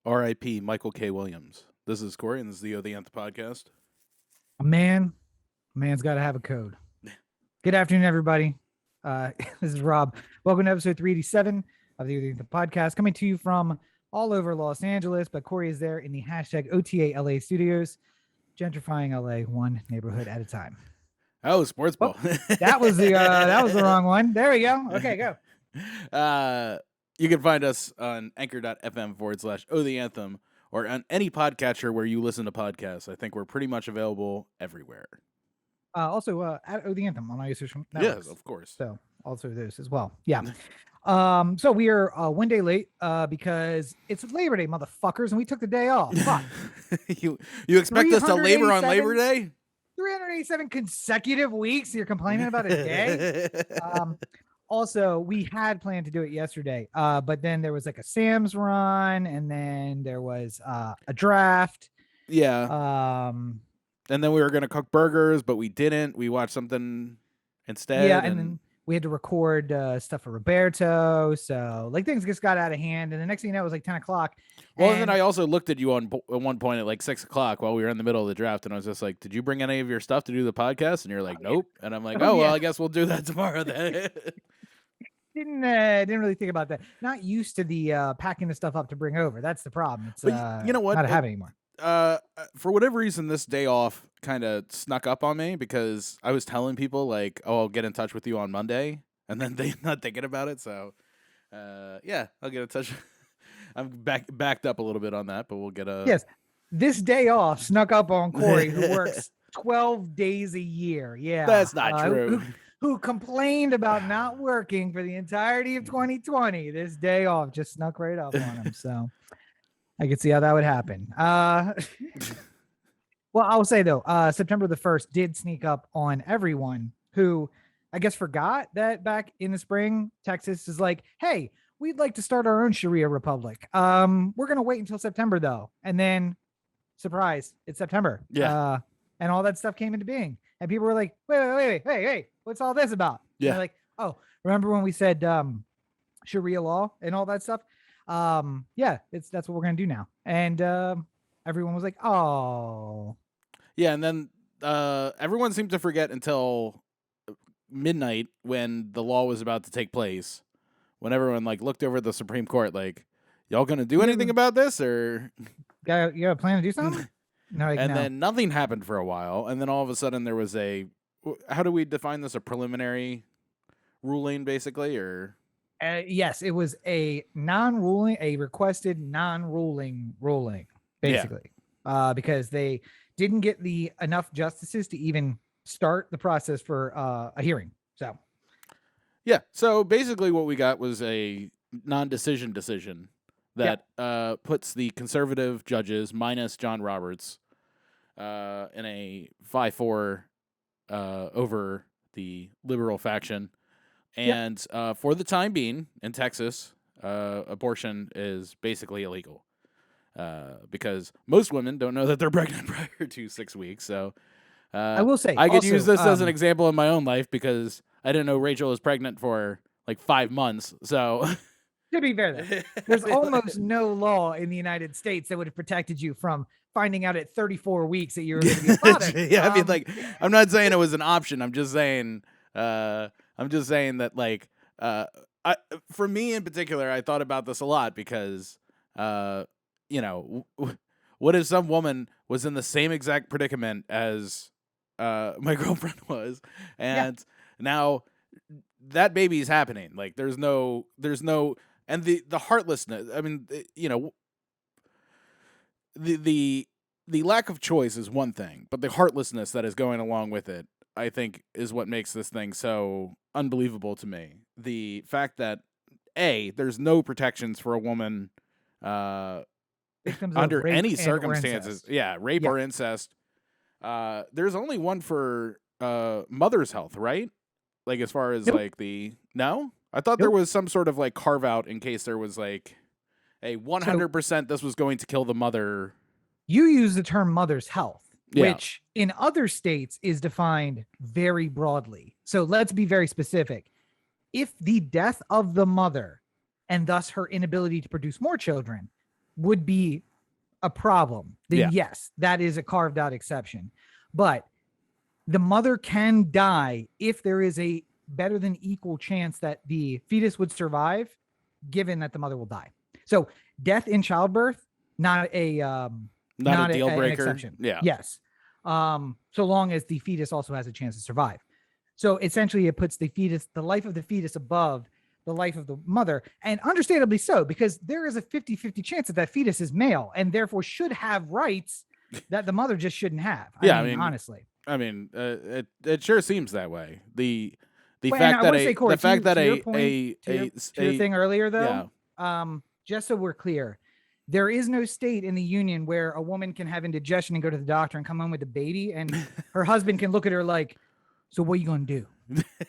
R.I.P. Michael K. Williams. This is Cory, and this is the O The Anthem podcast. A man's got to have a code. Good afternoon, everybody. This is Rob. Welcome to episode 387 of the O The Anthem podcast, coming to you from all over Los Angeles. But Cory is there in the hashtag OTA LA studios, gentrifying LA one neighborhood at a time. Oh, sports ball. That was the wrong one. There we go. Okay, go. You can find us on anchor.fm/O The Anthem or on any podcatcher where you listen to podcasts. I think we're pretty much available everywhere. Also, at O The Anthem on all your social networks. Yes, of course. So also those as well. Yeah. So we are one day late because it's Labor Day, motherfuckers, and we took the day off. Fuck. you expect us to labor on Labor Day? 387 consecutive weeks. You're complaining about a day. Also, we had planned to do it yesterday, but then there was like a Sam's run, and then there was a draft. Yeah. And then we were gonna cook burgers, but we didn't. We watched something instead. Yeah, and then we had to record stuff for Roberto. So like things just got out of hand, and the next thing you know, it was like 10 o'clock. Well, and then I also looked at you at one point at like 6 o'clock while we were in the middle of the draft, and I was just like, "Did you bring any of your stuff to do the podcast?" And you're like, "Nope." And I'm like, "Oh, well, I guess we'll do that tomorrow then." Didn't really think about that. Not used to the packing the stuff up to bring over. That's the problem. It's but you know what? Not a habit anymore. For whatever reason, this day off kind of snuck up on me because I was telling people like, "Oh, I'll get in touch with you on Monday," and then they're not thinking about it. So, yeah, I'll get in touch. I'm backed up a little bit on that, but we'll get a yes. This day off snuck up on Cory, who works 12 days a year. Yeah, that's not true. Who complained about not working for the entirety of 2020. This day off just snuck right up on him. So I could see how that would happen. Well, I'll say though, September the 1st did sneak up on everyone who I guess forgot that back in the spring, Texas is like, hey, we'd like to start our own Sharia republic. We're going to wait until September though. And then surprise, it's September. Yeah. And all that stuff came into being. And people were like, wait, what's all this about? Yeah. And like, oh, remember when we said Sharia law and all that stuff? Yeah, that's what we're gonna do now. And everyone was like, oh. Yeah, and then everyone seemed to forget until midnight when the law was about to take place. When everyone like looked over at the Supreme Court, like, y'all gonna do anything about this, or you got a plan to do something? No, like, then nothing happened for a while, and then all of a sudden there was how do we define this? A preliminary ruling, basically, or? Yes, it was a requested non-ruling ruling, basically, because they didn't get enough justices to even start the process for a hearing. So, yeah. So basically, what we got was a non-decision decision that puts the conservative judges minus John Roberts in a 5-4 over the liberal faction. And for the time being, in Texas, abortion is basically illegal because most women don't know that they're pregnant prior to 6 weeks. So I will say I could use this as an example in my own life because I didn't know Rachel was pregnant for like 5 months. So to be fair, though, there's almost no law in the United States that would have protected you from finding out at 34 weeks that you were going to be a father. Yeah, I mean, like, I'm not saying it was an option. I'm just saying that, like, for me in particular, I thought about this a lot because, you know, what if some woman was in the same exact predicament as my girlfriend was, and now that baby's happening. Like, there's no, and the heartlessness. I mean, you know, the lack of choice is one thing, but the heartlessness that is going along with it, I think, is what makes this thing so unbelievable to me. The fact that there's no protections for a woman under any circumstances. Rape or incest. There's only one for mother's health, right? Like, as far as like no? I thought there was some sort of like carve out in case there was like a 100% this was going to kill the mother. You use the term mother's health, which in other states is defined very broadly. So let's be very specific. If the death of the mother and thus her inability to produce more children would be a problem, then Yeah. yes, that is a carved out exception. But the mother can die if there is a better than equal chance that the fetus would survive, given that the mother will die. So death in childbirth, not a Not a deal an breaker. exception. Yeah. Yes. So long as the fetus also has a chance to survive. So essentially it puts the fetus, the life of the fetus above the life of the mother, and understandably so, because there is a 50-50 chance that that fetus is male and therefore should have rights that the mother just shouldn't have. I mean, honestly. I mean, it sure seems that way. The Well, and fact I that want to say, Corey, the fact that to your point, to your thing earlier, though, yeah. Just so we're clear, there is no state in the union where a woman can have indigestion and go to the doctor and come home with a baby, and her husband can look at her like, "So what are you gonna do?"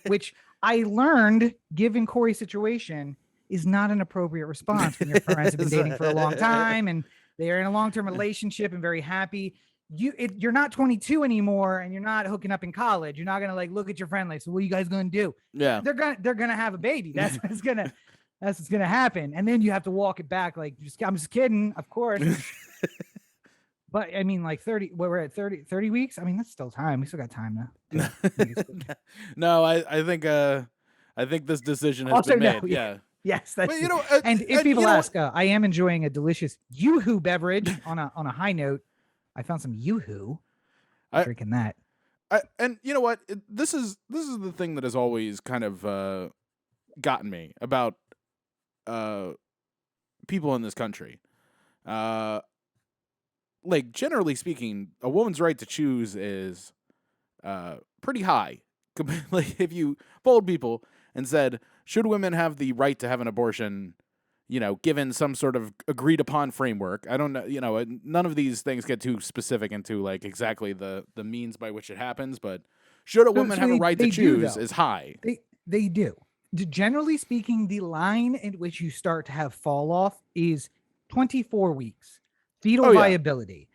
Which I learned, given Corey's situation, is not an appropriate response when your parents have been dating for a long time and they are in a long-term relationship and very happy. You're not 22 anymore, and you're not hooking up in college. You're not gonna like look at your friend like, "So what are you guys gonna do?" Yeah, they're gonna have a baby. That's what's gonna happen, and then you have to walk it back. Like, I'm just kidding, of course. But I mean, like 30, we're at 30 weeks. I mean, that's still time. We still got time to no, I think this decision has been made. Yeah. Yes, that's. But, you know, and if people ask, I am enjoying a delicious Yoo-hoo beverage. On a high note, I found some Yoo-hoo. Drinking that. And you know what? This is the thing that has always kind of gotten me about people in this country. Like, generally speaking, a woman's right to choose is pretty high. Like, if you polled people and said, should women have the right to have an abortion, you know, given some sort of agreed upon framework? I don't know, you know, none of these things get too specific into like exactly the means by which it happens, but should a woman have a right to choose is high. They do. Generally speaking, the line in which you start to have fall off is 24 weeks. Fetal viability.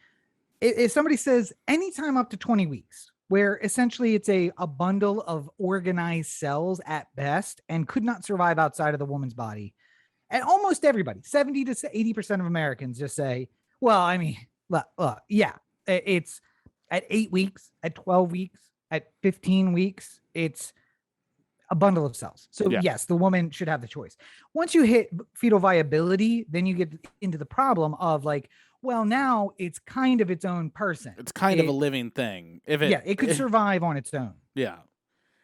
If somebody says anytime up to 20 weeks, where essentially it's a bundle of organized cells at best and could not survive outside of the woman's body. And almost everybody, 70 to 80% of Americans just say, well, I mean, yeah, it's at 8 weeks, at 12 weeks, at 15 weeks, it's a bundle of cells. So yes, the woman should have the choice. Once you hit fetal viability, then you get into the problem of like, well, now it's kind of its own person. It's kind of a living thing. It could survive on its own. Yeah.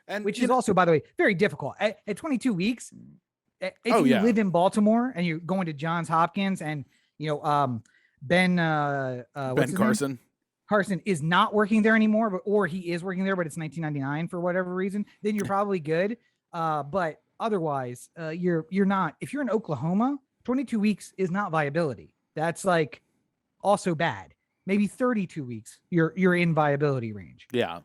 And which is also, by the way, very difficult. At 22 weeks, if you live in Baltimore and you're going to Johns Hopkins and, you know, Ben Carson. Carson is not working there anymore, or he is working there, but it's 1999 for whatever reason, then you're probably good. But otherwise, you're not. If you're in Oklahoma, 22 weeks is not viability. That's like also bad. Maybe 32 weeks, you're in viability range. Yeah.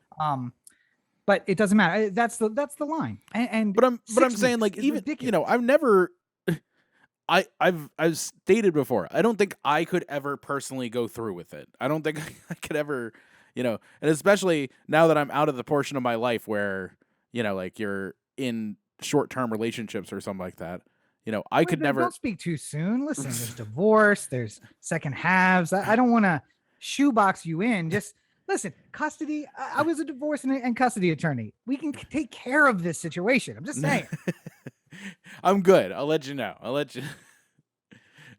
But it doesn't matter. That's the line. And but I'm saying, like, even ridiculous. You know, I've stated before, I don't think I could ever personally go through with it. I don't think I could ever, you know, and especially now that I'm out of the portion of my life where, you know, like you're in short-term relationships or something like that. You know, I could never. Don't speak too soon. Listen, there's divorce, there's second halves. I don't want to shoebox you in. Just listen, custody. I was a divorce and custody attorney. We can take care of this situation. I'm just saying. I'm good. I'll let you know.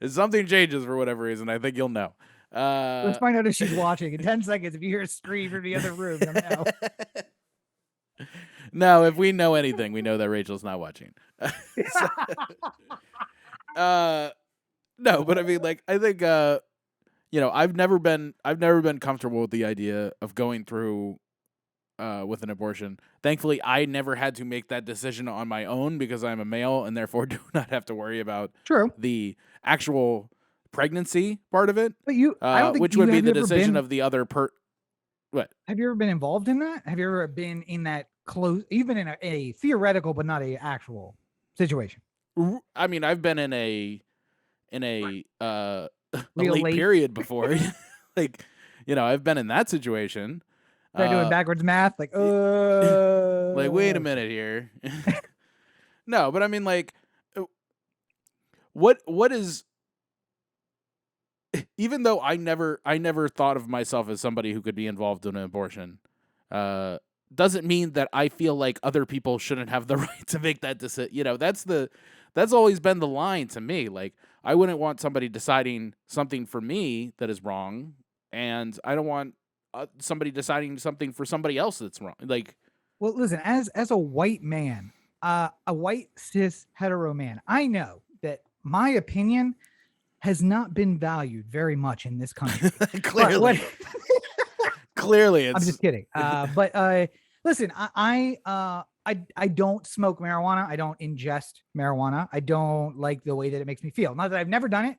If something changes for whatever reason, I think you'll know. Let's find out if she's watching in 10 seconds. If you hear a scream from the other room, you'll know. No, if we know anything, we know that Rachel's not watching. No, but I mean, like, I think, you know, I've never been comfortable with the idea of going through with an abortion. Thankfully, I never had to make that decision on my own because I'm a male and therefore do not have to worry about the actual pregnancy part of it. But I don't think which would be the decision of the other What? Have you ever been involved in that? Have you ever been in that close, even in a theoretical but not a actual situation? I mean, I've been in a late period before. Like, you know, I've been in that situation. They're doing backwards math, like, like, wait a minute here. No, but I mean, like, what is even though I never thought of myself as somebody who could be involved in an abortion, doesn't mean that I feel like other people shouldn't have the right to make that decision. That's always been the line to me. Like, I wouldn't want somebody deciding something for me that is wrong, and I don't want somebody deciding something for somebody else that's wrong. Like, well, listen, as a white man, a white cis hetero man, I know that my opinion has not been valued very much in this country. clearly, clearly, I'm just kidding. But listen, I don't smoke marijuana. I don't ingest marijuana. I don't like the way that it makes me feel. Not that I've never done it.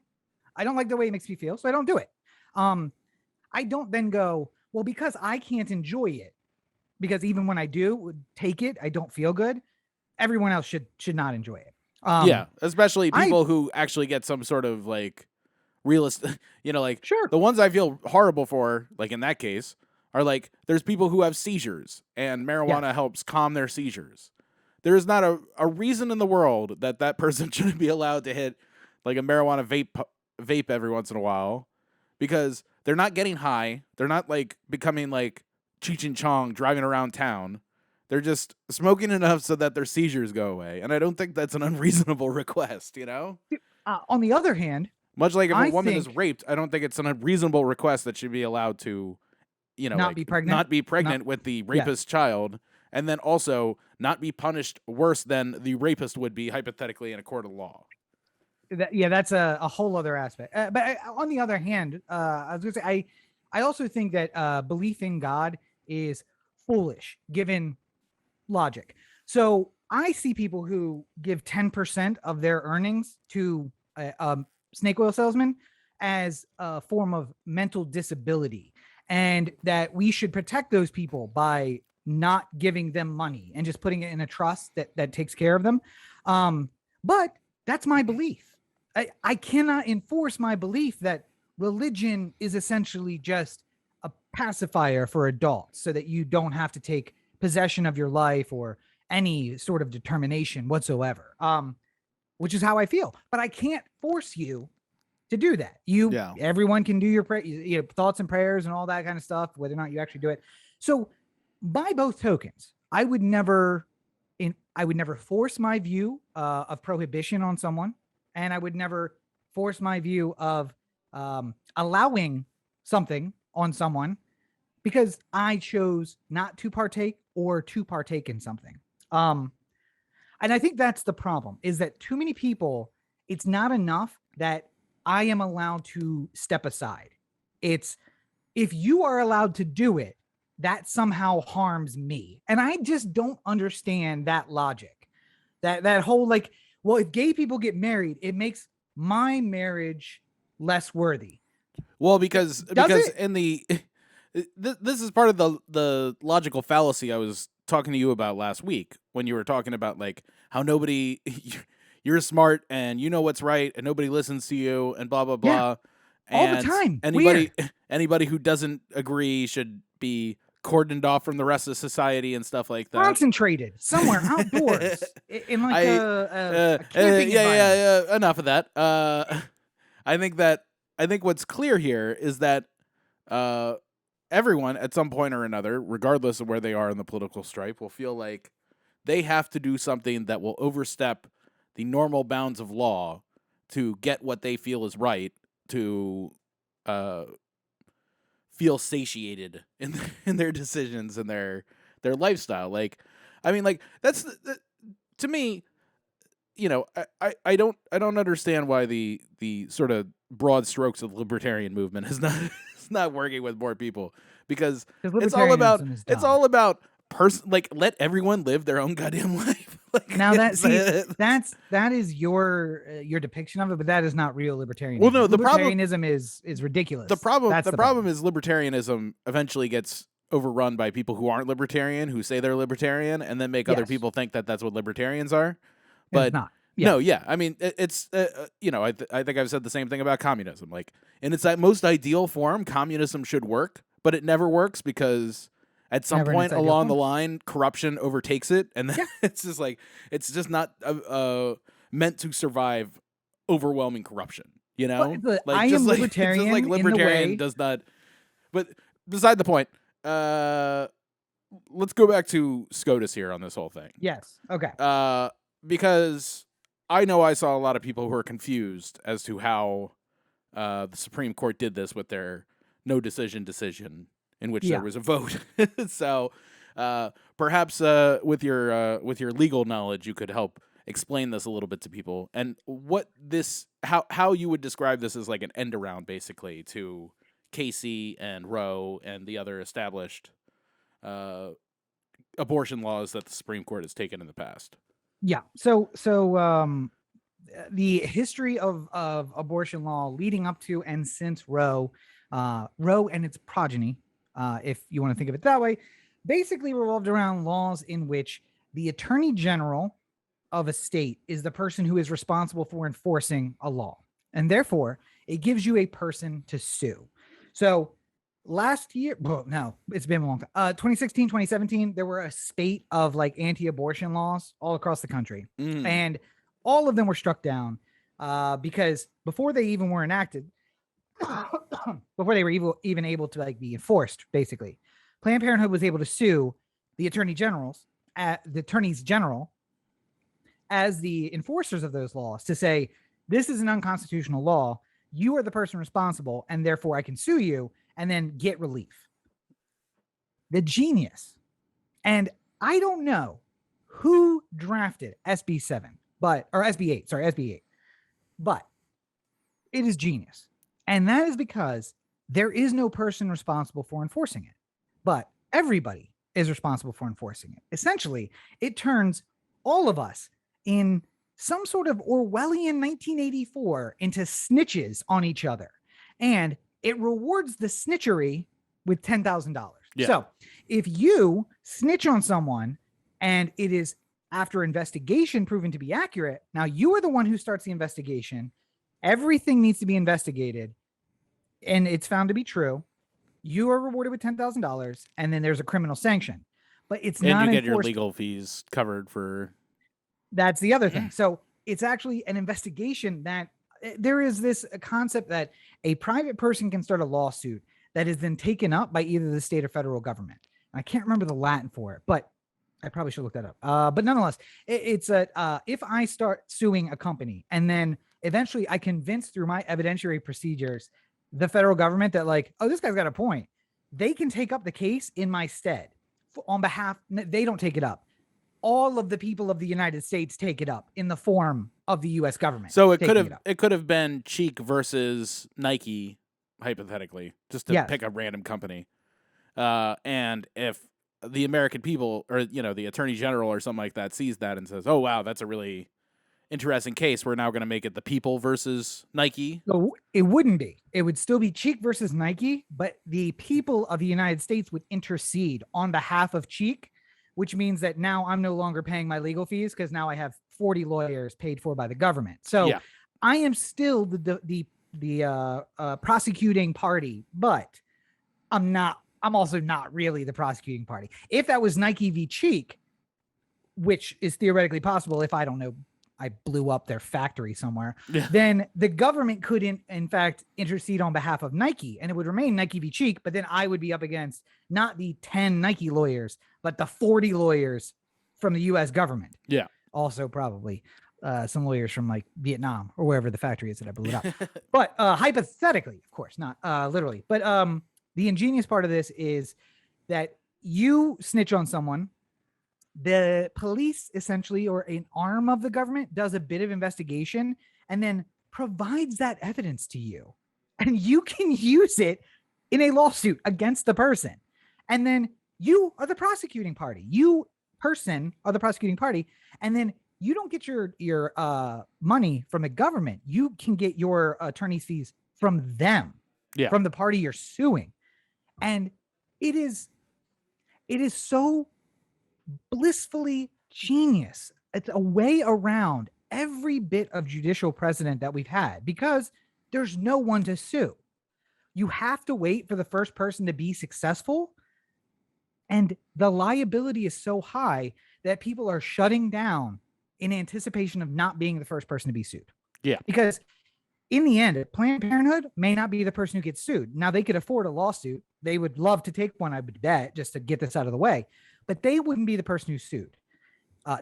I don't like the way it makes me feel, so I don't do it. I don't then go, well, because I can't enjoy it, because even when I do take it, I don't feel good. Everyone else should not enjoy it. Yeah, especially people who actually get some sort of like realist, like sure. The ones I feel horrible for, like in that case, are like there's people who have seizures and marijuana helps calm their seizures. There is not a reason in the world that person shouldn't be allowed to hit like a marijuana vape every once in a while, because they're not getting high. They're not like becoming like Cheech and Chong driving around town. They're just smoking enough so that their seizures go away. And I don't think that's an unreasonable request, On the other hand, much like if a woman is raped, I don't think it's an unreasonable request that she'd be allowed to, not be pregnant with the rapist child, and then also not be punished worse than the rapist would be hypothetically in a court of law. That's a whole other aspect. But on the other hand, I was going to say, I also think that belief in God is foolish given logic. So I see people who give 10% of their earnings to a snake oil salesman as a form of mental disability, and that we should protect those people by not giving them money and just putting it in a trust that takes care of them. But that's my belief. I cannot enforce my belief that religion is essentially just a pacifier for adults so that you don't have to take possession of your life or any sort of determination whatsoever, which is how I feel. But I can't force you to do that. Everyone can do your thoughts and prayers and all that kind of stuff, whether or not you actually do it. So by both tokens, I would never force my view of prohibition on someone, and I would never force my view of allowing something on someone because I chose not to partake or to partake in something. And I think that's the problem, is that too many people, it's not enough that I am allowed to step aside. It's if you are allowed to do it, that somehow harms me. And I just don't understand that logic. That whole like, well, if gay people get married, it makes my marriage less worthy. Well, because in the this is part of the logical fallacy I was talking to you about last week when you were talking about like how nobody you're smart and you know what's right and nobody listens to you and blah blah blah. Yeah, all the time. Anybody who doesn't agree should be cordoned off from the rest of society and stuff like that. Concentrated somewhere outdoors in like a camping environment. Enough of that. I think what's clear here is that everyone at some point or another, regardless of where they are in the political stripe, will feel like they have to do something that will overstep the normal bounds of law to get what they feel is right, to feel satiated in their decisions and their lifestyle. Like, I mean, like that's to me, I don't understand why the sort of broad strokes of the libertarian movement is not working with more people, because it's all about like let everyone live their own goddamn life. Like, now that is your depiction of it, but that is not real libertarianism. Well, no, libertarianism is ridiculous. The problem is libertarianism eventually gets overrun by people who aren't libertarian, who say they're libertarian, and then make other people think that that's what libertarians are. But it's not. No, yeah. I mean, it's I think I've said the same thing about communism. Like, in its most ideal form, communism should work, but it never works because at some point along the line, corruption overtakes it, and then it's just not meant to survive overwhelming corruption. You know, I am libertarian just like in the libertarian way. does not. But beside the point, let's go back to SCOTUS here on this whole thing. Yes. Okay. Because I know I saw a lot of people who are confused as to how the Supreme Court did this with their no decision in which there was a vote. So perhaps with your legal knowledge, you could help explain this a little bit to people, and how you would describe this as like an end around basically to Casey and Roe and the other established abortion laws that the Supreme Court has taken in the past. Yeah. So the history of abortion law leading up to and since Roe and its progeny, if you want to think of it that way, basically revolved around laws in which the attorney general of a state is the person who is responsible for enforcing a law. And therefore, it gives you a person to sue. So last year, well, no, it's been a long time. 2016, 2017, there were a spate of like anti-abortion laws all across the country. And all of them were struck down because before they even were enacted, before they were even able to like be enforced, basically, Planned Parenthood was able to sue the attorneys general as the enforcers of those laws to say, this is an unconstitutional law. You are the person responsible, and therefore I can sue you and then get relief. The genius. And I don't know who drafted SB 7, or SB 8, SB 8, but it is genius. And that is because there is no person responsible for enforcing it, but everybody is responsible for enforcing it. Essentially, it turns all of us in some sort of Orwellian 1984 into snitches on each other. And it rewards the snitchery with $10,000. Yeah. So if you snitch on someone and it is after investigation proven to be accurate, now you are the one who starts the investigation. Everything needs to be investigated and it's found to be true. You are rewarded with $10,000 and then there's a criminal sanction, but it's not enforced. And you get your legal fees covered for. That's the other thing. So it's actually an investigation that there is this concept that a private person can start a lawsuit that is then taken up by either the state or federal government. I can't remember the Latin for it, but I probably should look that up. But nonetheless, it's if I start suing a company and then eventually I convince through my evidentiary procedures the federal government that like, oh, this guy's got a point, they can take up the case in my stead on behalf. They don't take it up. All of the people of the United States take it up in the form of the U.S. government. So it could have been Cheek versus Nike, hypothetically, just to pick a random company. And if the American people or the Attorney General or something like that sees that and says, "Oh wow, that's a really interesting case. We're now going to make it the people versus Nike." So it wouldn't be. It would still be Cheek versus Nike, but the people of the United States would intercede on behalf of Cheek, which means that now I'm no longer paying my legal fees because now I have 40 lawyers paid for by the government. So I am still the prosecuting party, but I'm also not really the prosecuting party. If that was Nike v. Cheek, which is theoretically possible if I blew up their factory somewhere, then the government could in fact intercede on behalf of Nike and it would remain Nike v. Cheek, but then I would be up against not the 10 Nike lawyers, but the 40 lawyers from the U.S. government. Yeah. Also probably some lawyers from like Vietnam or wherever the factory is that I blew it up. But hypothetically, of course, not literally. But the ingenious part of this is that you snitch on someone, the police essentially, or an arm of the government, does a bit of investigation and then provides that evidence to you. And you can use it in a lawsuit against the person. And then you are the prosecuting party. You person are the prosecuting party. And then you don't get your money from the government. You can get your attorney's fees from them, from the party you're suing. And it is so blissfully genius. It's a way around every bit of judicial precedent that we've had because there's no one to sue. You have to wait for the first person to be successful. And the liability is so high that people are shutting down in anticipation of not being the first person to be sued. Yeah. Because in the end, Planned Parenthood may not be the person who gets sued. Now, they could afford a lawsuit. They would love to take one, I would bet, just to get this out of the way. But they wouldn't be the person who sued.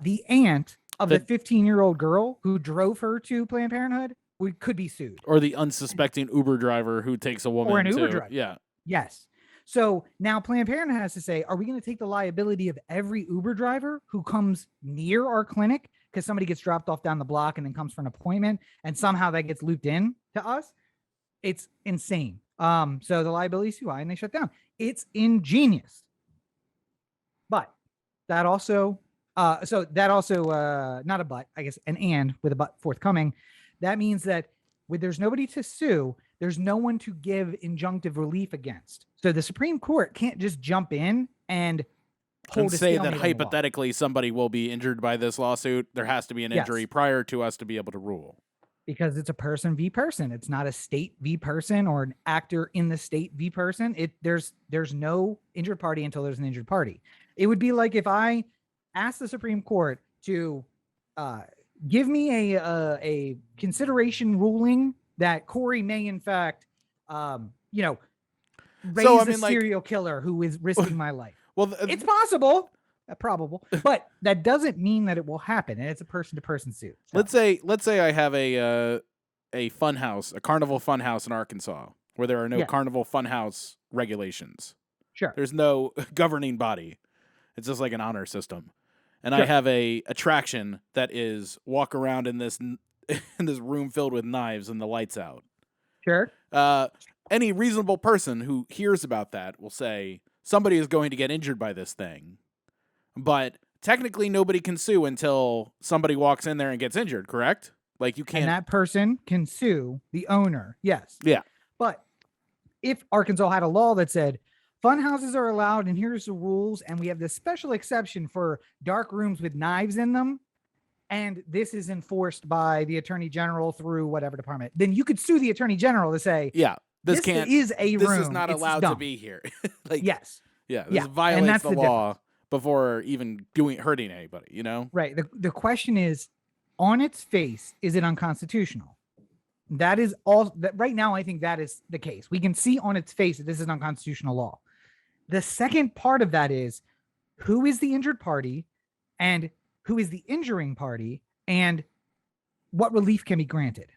The aunt of the 15-year-old girl who drove her to Planned Parenthood could be sued. Or the unsuspecting Uber driver who takes a woman or an Uber driver. Yeah. Yes. So now Planned Parenthood has to say, are we going to take the liability of every Uber driver who comes near our clinic because somebody gets dropped off down the block and then comes for an appointment and somehow that gets looped in to us? It's insane. So the liability is too high and they shut down. It's ingenious. But that also, not a but, I guess, an and with a but forthcoming. That means that when there's nobody to sue, there's no one to give injunctive relief against. So the Supreme Court can't just jump in and say that hypothetically somebody will be injured by this lawsuit. There has to be an injury prior to us to be able to rule. Because it's a person v. person. It's not a state v. person or an actor in the state v. person. There's no injured party until there's an injured party. It would be like if I asked the Supreme Court to give me a consideration ruling that Cory may in fact, raise a serial killer who is risking my life. Well, it's possible, probable, but that doesn't mean that it will happen, and it's a person-to-person suit. So. Let's say I have a funhouse, a carnival funhouse in Arkansas, where there are no carnival funhouse regulations. Sure, there's no governing body. It's just like an honor system, and I have a attraction that is walk around in this room filled with knives and the lights out. Sure. Any reasonable person who hears about that will say somebody is going to get injured by this thing. But technically nobody can sue until somebody walks in there and gets injured, correct? Like you can't. And that person can sue the owner. Yes. Yeah. But if Arkansas had a law that said fun houses are allowed and here's the rules, and we have this special exception for dark rooms with knives in them, and this is enforced by the Attorney General through whatever department, then you could sue the Attorney General to say, this is not allowed to be here. Yes. Yeah. This violates the law before even hurting anybody, you know? Right. The question is, on its face, is it unconstitutional? That is all that right now. I think that is the case. We can see on its face that this is an unconstitutional law. The second part of that is who is the injured party and who is the injuring party and what relief can be granted.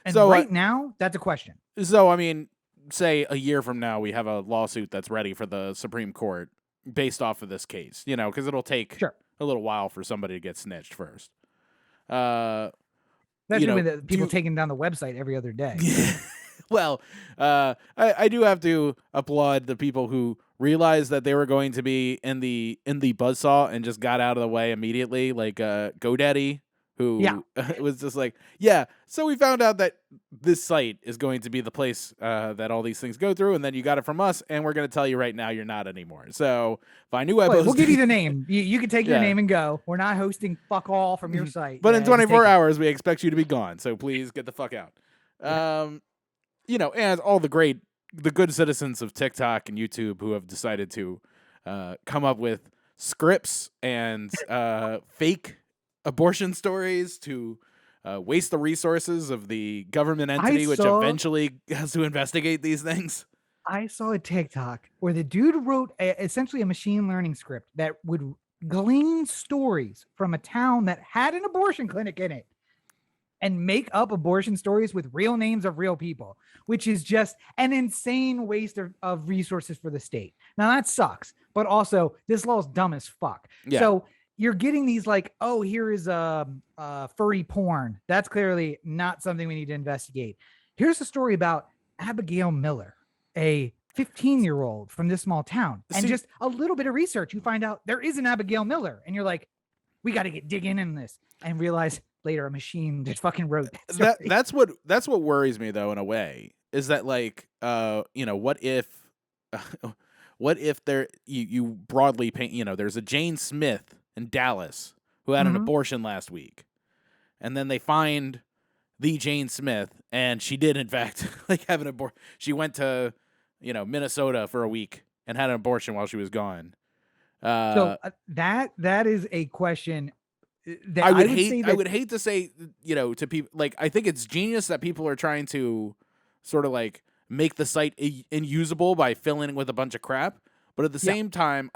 And so right now, that's a question. So, I mean, say a year from now, we have a lawsuit that's ready for the Supreme Court based off of this case, you know, because it'll take a little while for somebody to get snitched first. Especially with the people taking down the website every other day. Well, I do have to applaud the people who realized that they were going to be in the buzzsaw and just got out of the way immediately, like GoDaddy, who was just like, so we found out that this site is going to be the place that all these things go through, and then you got it from us, and we're going to tell you right now you're not anymore. So find new web hosting. We'll give you the name. You can take your name and go. We're not hosting fuck all from your site. But in 24 hours, we expect you to be gone, so please get the fuck out. And all the good citizens of TikTok and YouTube who have decided to come up with scripts and fake abortion stories to waste the resources of the government entity, which eventually has to investigate these things. I saw a TikTok where the dude wrote essentially a machine learning script that would glean stories from a town that had an abortion clinic in it and make up abortion stories with real names of real people, which is just an insane waste of resources for the state. Now that sucks, but also this law is dumb as fuck. Yeah. So you're getting these like, oh, here is furry porn. That's clearly not something we need to investigate. Here's a story about Abigail Miller, a 15-year-old from this small town. And just a little bit of research, you find out there is an Abigail Miller. And you're like, we got to dig in this, and realize later a machine just fucking wrote that. That's what worries me though, in a way, is that like, what if there you broadly paint, there's a Jane Smith in Dallas who had an abortion last week, and then they find the Jane Smith, and she did in fact like have an abortion. She went to Minnesota for a week and had an abortion while she was gone. So that is a question. I would say that I would hate to say, to people, like, I think it's genius that people are trying to sort of like make the site unusable by filling it with a bunch of crap. But at the same time,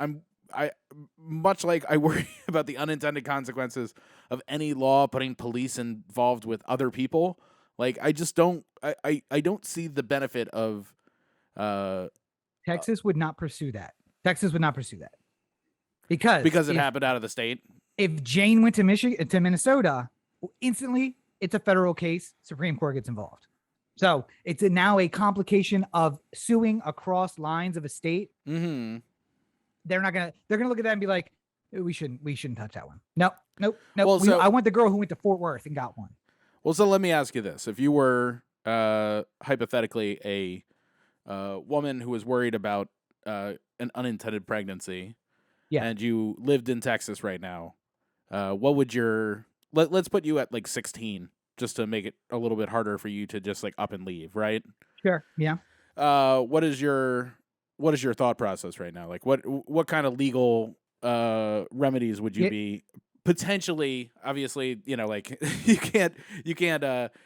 I much like I worry about the unintended consequences of any law putting police involved with other people. Like, I just don't, I don't see the benefit of, Texas would not pursue that. Texas would not pursue that because it happened out of the state. If Jane went to Minnesota, instantly it's a federal case. Supreme Court gets involved. So it's now a complication of suing across lines of a state. Mm-hmm. They're gonna look at that and be like, we shouldn't touch that one. Nope. Well, I want the girl who went to Fort Worth and got one. Well, so let me ask you this: if you were hypothetically a woman who was worried about an unintended pregnancy, and you lived in Texas right now, what would let's put you at like 16, just to make it a little bit harder for you to just like up and leave, right? Sure. Yeah. What is your thought process right now? Like, what kind of legal remedies would you be potentially? Obviously, like you can't.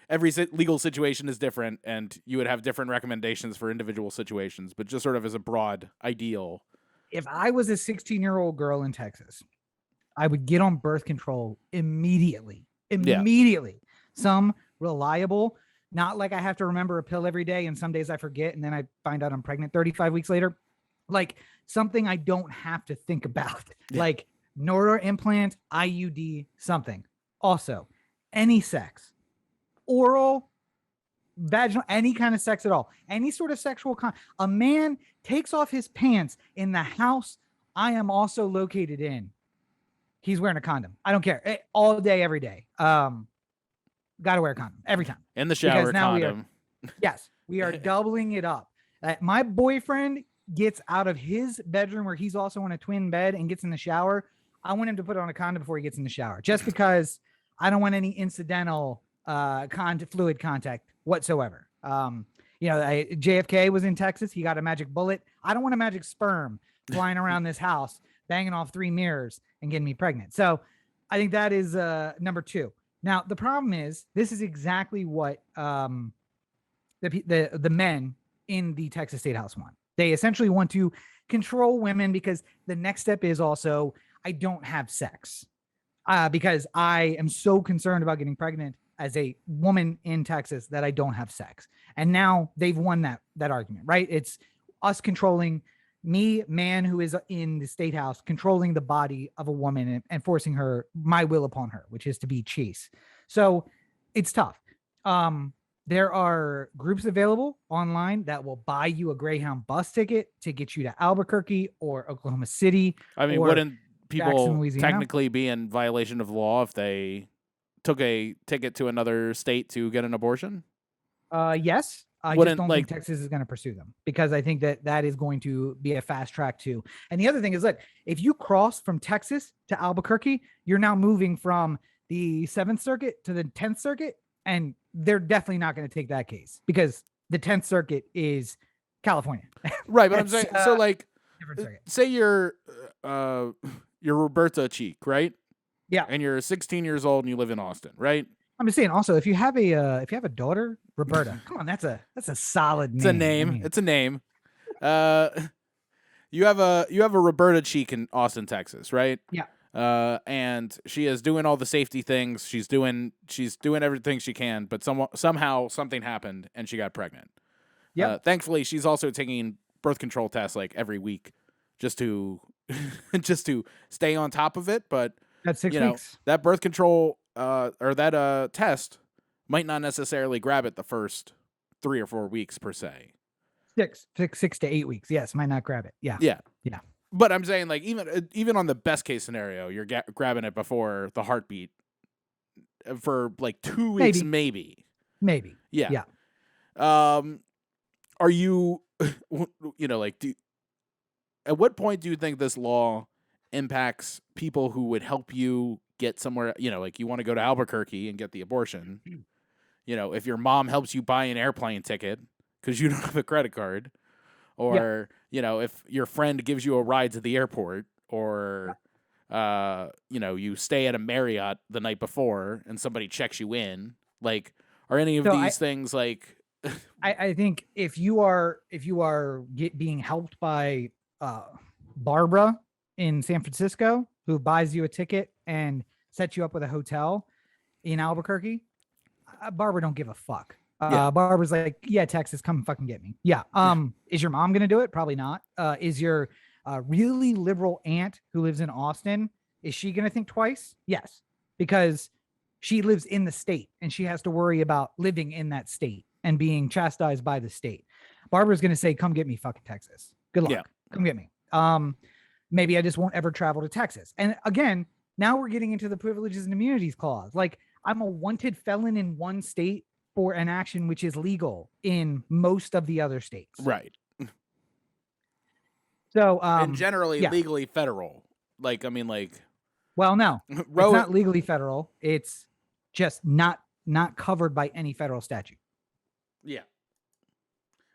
Every legal situation is different, and you would have different recommendations for individual situations. But just sort of as a broad ideal, if I was a 16-year-old girl in Texas, I would get on birth control immediately. Some reliable, not like I have to remember a pill every day and some days I forget and then I find out I'm pregnant 35 weeks later. Like something I don't have to think about, like neural implant, IUD, something. Also, any sex, oral, vaginal, any kind of sex at all, any sort of sexual a man takes off his pants in the house I am also located in. He's wearing a condom. I don't care. All day, every day. Got to wear a condom every time. In the shower, condom. We are doubling it up. My boyfriend gets out of his bedroom where he's also in a twin bed and gets in the shower. I want him to put on a condom before he gets in the shower, just because I don't want any incidental fluid contact whatsoever. JFK was in Texas. He got a magic bullet. I don't want a magic sperm flying around this house, banging off 3 mirrors and getting me pregnant. So I think that is number 2. Now, the problem is this is exactly what the men in the Texas State House want. They essentially want to control women because the next step is also, I don't have sex because I am so concerned about getting pregnant as a woman in Texas that I don't have sex. And now they've won that argument, right? It's us controlling me, man who is in the state house, controlling the body of a woman and forcing my will upon her, which is to be chaste. So it's tough. There are groups available online that will buy you a Greyhound bus ticket to get you to Albuquerque or Oklahoma City. I mean, wouldn't people technically be in violation of law if they took a ticket to another state to get an abortion? Yes. I just don't think Texas is going to pursue them because I think that is going to be a fast track too. And the other thing is, look, if you cross from Texas to Albuquerque, you're now moving from the 7th Circuit to the 10th Circuit. And they're definitely not going to take that case because the 10th Circuit is California. Right. But I'm saying, so like, say you're Roberta Cheek, right? Yeah. And you're 16 years old and you live in Austin, right? I'm just saying. Also, if you have a daughter, Roberta, come on, that's a solid name. It's a name. It's a name. You have a Roberta Cheek in Austin, Texas, right? Yeah. And she is doing all the safety things. She's doing everything she can, but somehow something happened and she got pregnant. Yeah. Thankfully, she's also taking birth control tests like every week, just to stay on top of it. But that's 6 weeks. That birth control or that test might not necessarily grab it the first 3 or 4 weeks per se. 6 to 8 weeks. Yes, might not grab it. Yeah. Yeah. But I'm saying, like, even on the best case scenario, you're grabbing it before the heartbeat for like 2 weeks, maybe. Yeah. Are you, like, at what point do you think this law impacts people who would help you get somewhere? Like, you want to go to Albuquerque and get the abortion. If your mom helps you buy an airplane ticket because you don't have a credit card. Or, if your friend gives you a ride to the airport, or, you stay at a Marriott the night before and somebody checks you in. Like, are any of So these things like? I think if you are being helped by Barbara in San Francisco, who buys you a ticket and sets you up with a hotel in Albuquerque, Barbara don't give a fuck. Yeah. Barbara's like, yeah, Texas, come fucking get me. Yeah. Is your mom gonna do it? Probably not. Is your really liberal aunt who lives in Austin, is she gonna think twice? Yes, because she lives in the state and she has to worry about living in that state and being chastised by the state. Barbara's gonna say, come get me, fucking Texas. Good luck. Yeah. Come get me. Maybe I just won't ever travel to Texas. And again, now we're getting into the privileges and immunities clause. Like, I'm a wanted felon in one state for an action which is legal in most of the other states. Right. So, and generally legally federal. Like, I mean, like, well, no, it's not legally federal. It's just not covered by any federal statute. Yeah.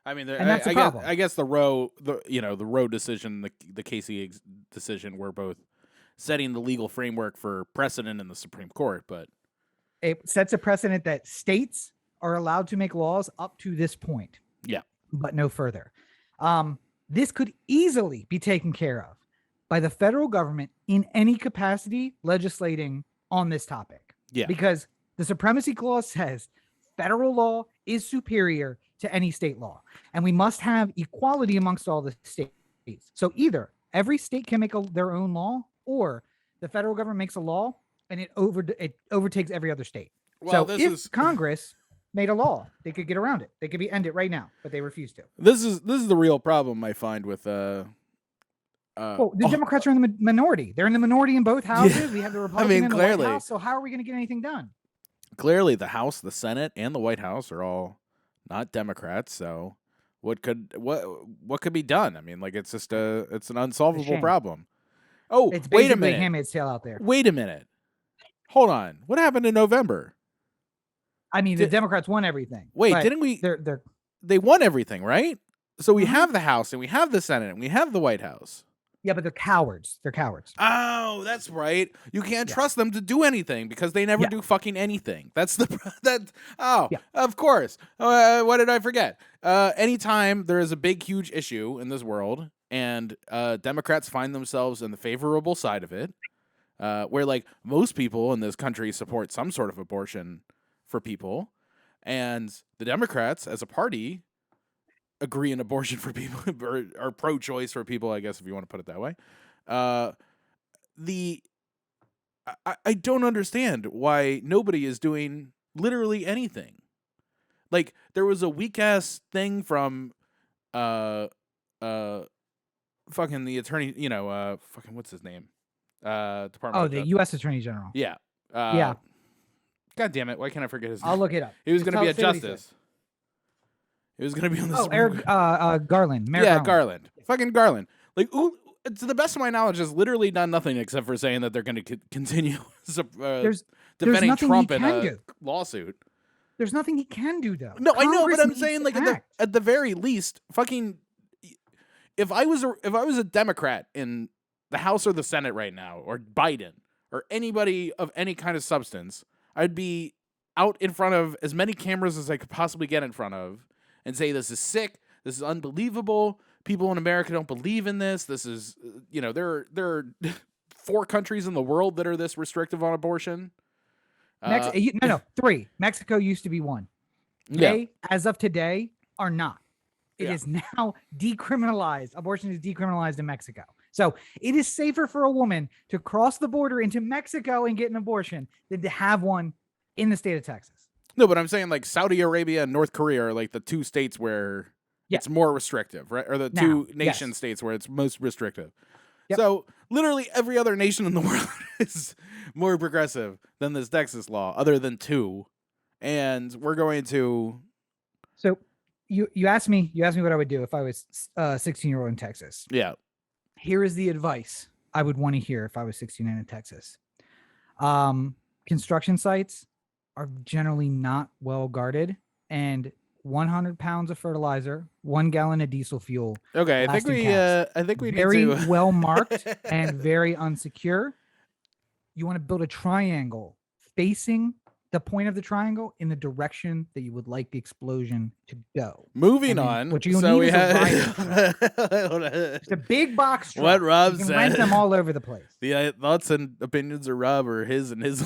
I mean, and that's the problem. I guess the Roe decision, the Casey decision were both setting the legal framework for precedent in the Supreme Court, but it sets a precedent that states are allowed to make laws up to this point. Yeah. But no further. This could easily be taken care of by the federal government in any capacity legislating on this topic. Yeah. Because the Supremacy Clause says federal law is superior to any state law, and we must have equality amongst all the states. So either every state can make their own law, or the federal government makes a law and it overtakes every other state. Well, so if Congress made a law, they could get around it. They could end it right now, but they refuse to. This is the real problem I find with well, the Democrats are in the minority. They're in the minority in both houses. Yeah. We have the Republican in the White House. So how are we going to get anything done? Clearly, the House, the Senate, and the White House are all not Democrats. So what could be done? I mean, like, it's just it's an unsolvable problem. Oh, it's wait a minute. Handmaid's Tale out there. Wait a minute. Hold on. What happened in November? I mean, the Democrats won everything. Wait, didn't we? They won everything, right? So we have the House and we have the Senate and we have the White House. Yeah, but they're cowards. They're cowards. Oh, that's right. You can't trust them to do anything because they never do fucking anything. That's of course. What did I forget? Anytime there is a big, huge issue in this world and Democrats find themselves in the favorable side of it, where like most people in this country support some sort of abortion for people, and the Democrats as a party agree in abortion for people or pro-choice for people, I guess, if you want to put it that way. I don't understand why nobody is doing literally anything. Like, there was a weak ass thing from fucking the attorney, fucking what's his name? Department. Oh, the U.S. Attorney General. Yeah. Yeah. God damn it! Why can't I forget his name? I'll look it up. He was going to be a justice. He was going to be on the Supreme Court. Garland. Garland. Fucking Garland. Like, to the best of my knowledge, has literally done nothing except for saying that they're going to continue defending Trump in a lawsuit. There's nothing he can do, though. No, Congress, I know, but I'm saying, like, at the very least, fucking, if I was a Democrat in the House or the Senate right now, or Biden, or anybody of any kind of substance, I'd be out in front of as many cameras as I could possibly get in front of and say, this is sick, this is unbelievable, people in America don't believe in this, this is, there are 4 countries in the world that are this restrictive on abortion. 3. Mexico used to be 1. They, as of today, are not. It is now decriminalized. Abortion is decriminalized in Mexico. So it is safer for a woman to cross the border into Mexico and get an abortion than to have one in the state of Texas. No, but I'm saying, like, Saudi Arabia and North Korea are like the 2 states where it's more restrictive, right? Or the 2 nation states where it's most restrictive. Yep. So literally every other nation in the world is more progressive than this Texas law, other than 2. And we're going to. So you asked me what I would do if I was a 16-year-old in Texas. Yeah. Here is the advice I would want to hear if I was 16 and in Texas. Construction sites are generally not well guarded, and 100 pounds of fertilizer, 1 gallon of diesel fuel. Okay, I think we very need to well marked and very unsecure. you want to build a triangle facing the point of the triangle in the direction that you would like the explosion to go. Moving on. What you so need we is a it's a big box truck. What Rob you can said. rent them all over the place. The thoughts and opinions of Rob are his and his.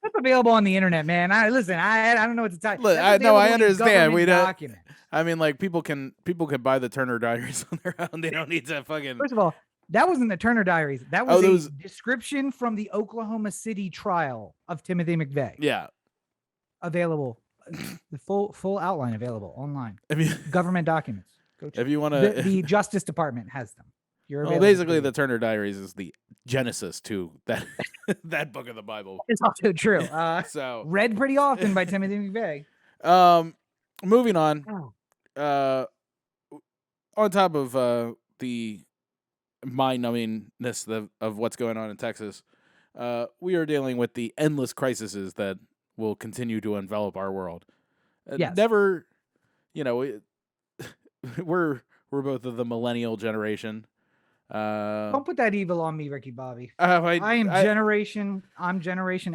That's available on the internet, man. I don't know what to tell you. Look, I understand. We don't. I mean, like people can buy the Turner Diaries on their own. They don't need to fucking. First of all, that wasn't the Turner Diaries. That was a description from the Oklahoma City trial of Timothy McVeigh. Yeah. Available. The full outline available online. I mean, government documents. Go check. If you want to, the Justice Department has them. Well, basically, the Turner Diaries is the genesis to that that book of the Bible. It's also true. So read pretty often by Timothy McVeigh. Moving on. On top of the mind-numbingness of what's going on in Texas, we are dealing with the endless crises that will continue to envelop our world. Yes. Never, we're both of the millennial generation. Don't put that evil on me, Ricky Bobby. I'm Generation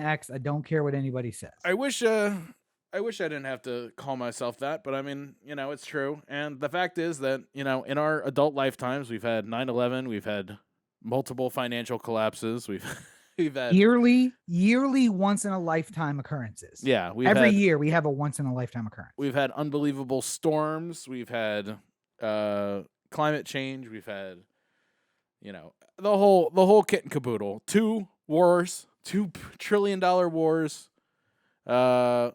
X. I don't care what anybody says. I wish I didn't have to call myself that, but I mean, it's true. And the fact is that, in our adult lifetimes, we've had 9/11, we've had multiple financial collapses, we've had yearly once in a lifetime occurrences. Yeah, every year we have a once in a lifetime occurrence. We've had unbelievable storms, we've had climate change, we've had the whole kit and caboodle. 2 wars, $2 trillion wars. And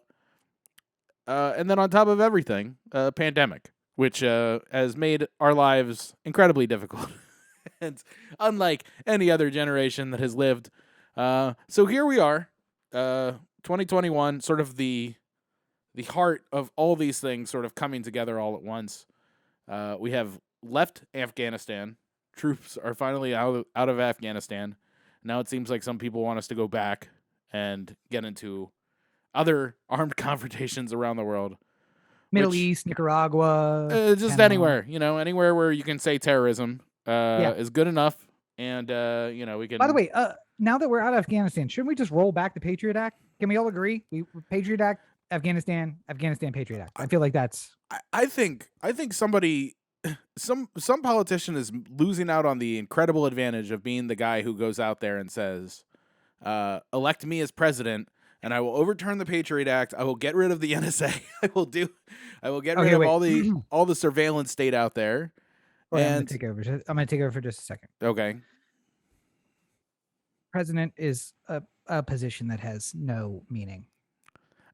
then on top of everything, a pandemic, which has made our lives incredibly difficult. And unlike any other generation that has lived. So here we are, 2021, sort of the heart of all these things sort of coming together all at once. We have left Afghanistan. Troops are finally out of Afghanistan. Now it seems like some people want us to go back and get into other armed confrontations around the world. Middle East, Nicaragua. Just anywhere, anywhere where you can say terrorism is good enough. And, we can... By the way, now that we're out of Afghanistan, shouldn't we just roll back the Patriot Act? Can we all agree? Patriot Act, Afghanistan, Patriot Act. I feel like that's... I think somebody... Some politician is losing out on the incredible advantage of being the guy who goes out there and says, elect me as president, and I will overturn the Patriot Act. I will get rid of the NSA. I will get rid of all the surveillance state out there. Wait, I'm gonna take over for just a second. Okay. President is a position that has no meaning.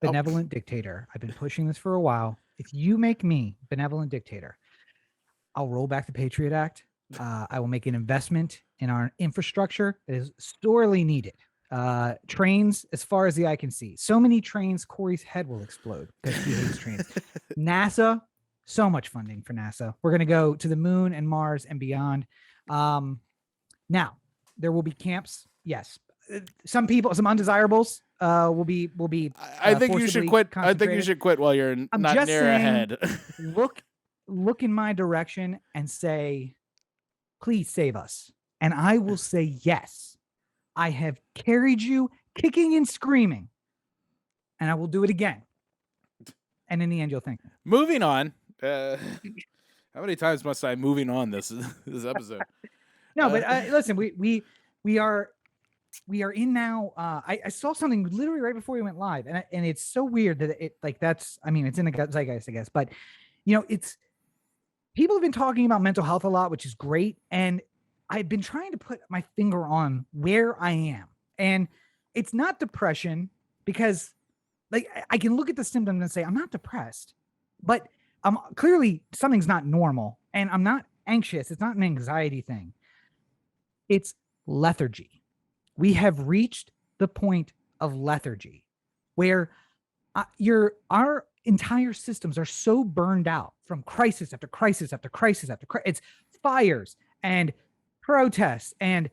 Benevolent dictator. I've been pushing this for a while. If you make me benevolent dictator, I'll roll back the Patriot Act. I will make an investment in our infrastructure that is sorely needed. Trains, as far as the eye can see. So many trains, Cory's head will explode because he hates trains. NASA, so much funding for NASA. We're going to go to the moon and Mars and beyond. Now, there will be camps. Yes. Some people, some undesirables will be. I think you should quit. I think you should quit while you're not near ahead. Look in my direction and say, please save us. And I will say, yes, I have carried you kicking and screaming, and I will do it again. And in the end, you'll thank me. Moving on. How many times must I moving on this episode? No, but listen, we are in now. I saw something literally right before we went live, and it's so weird that it's in the zeitgeist, I guess, but it's. People have been talking about mental health a lot, which is great. And I've been trying to put my finger on where I am. And it's not depression, because I can look at the symptoms and say, I'm not depressed, but clearly something's not normal, and I'm not anxious. It's not an anxiety thing. It's lethargy. We have reached the point of lethargy where our entire systems are so burned out from crisis after crisis after crisis after crisis. It's fires and protests and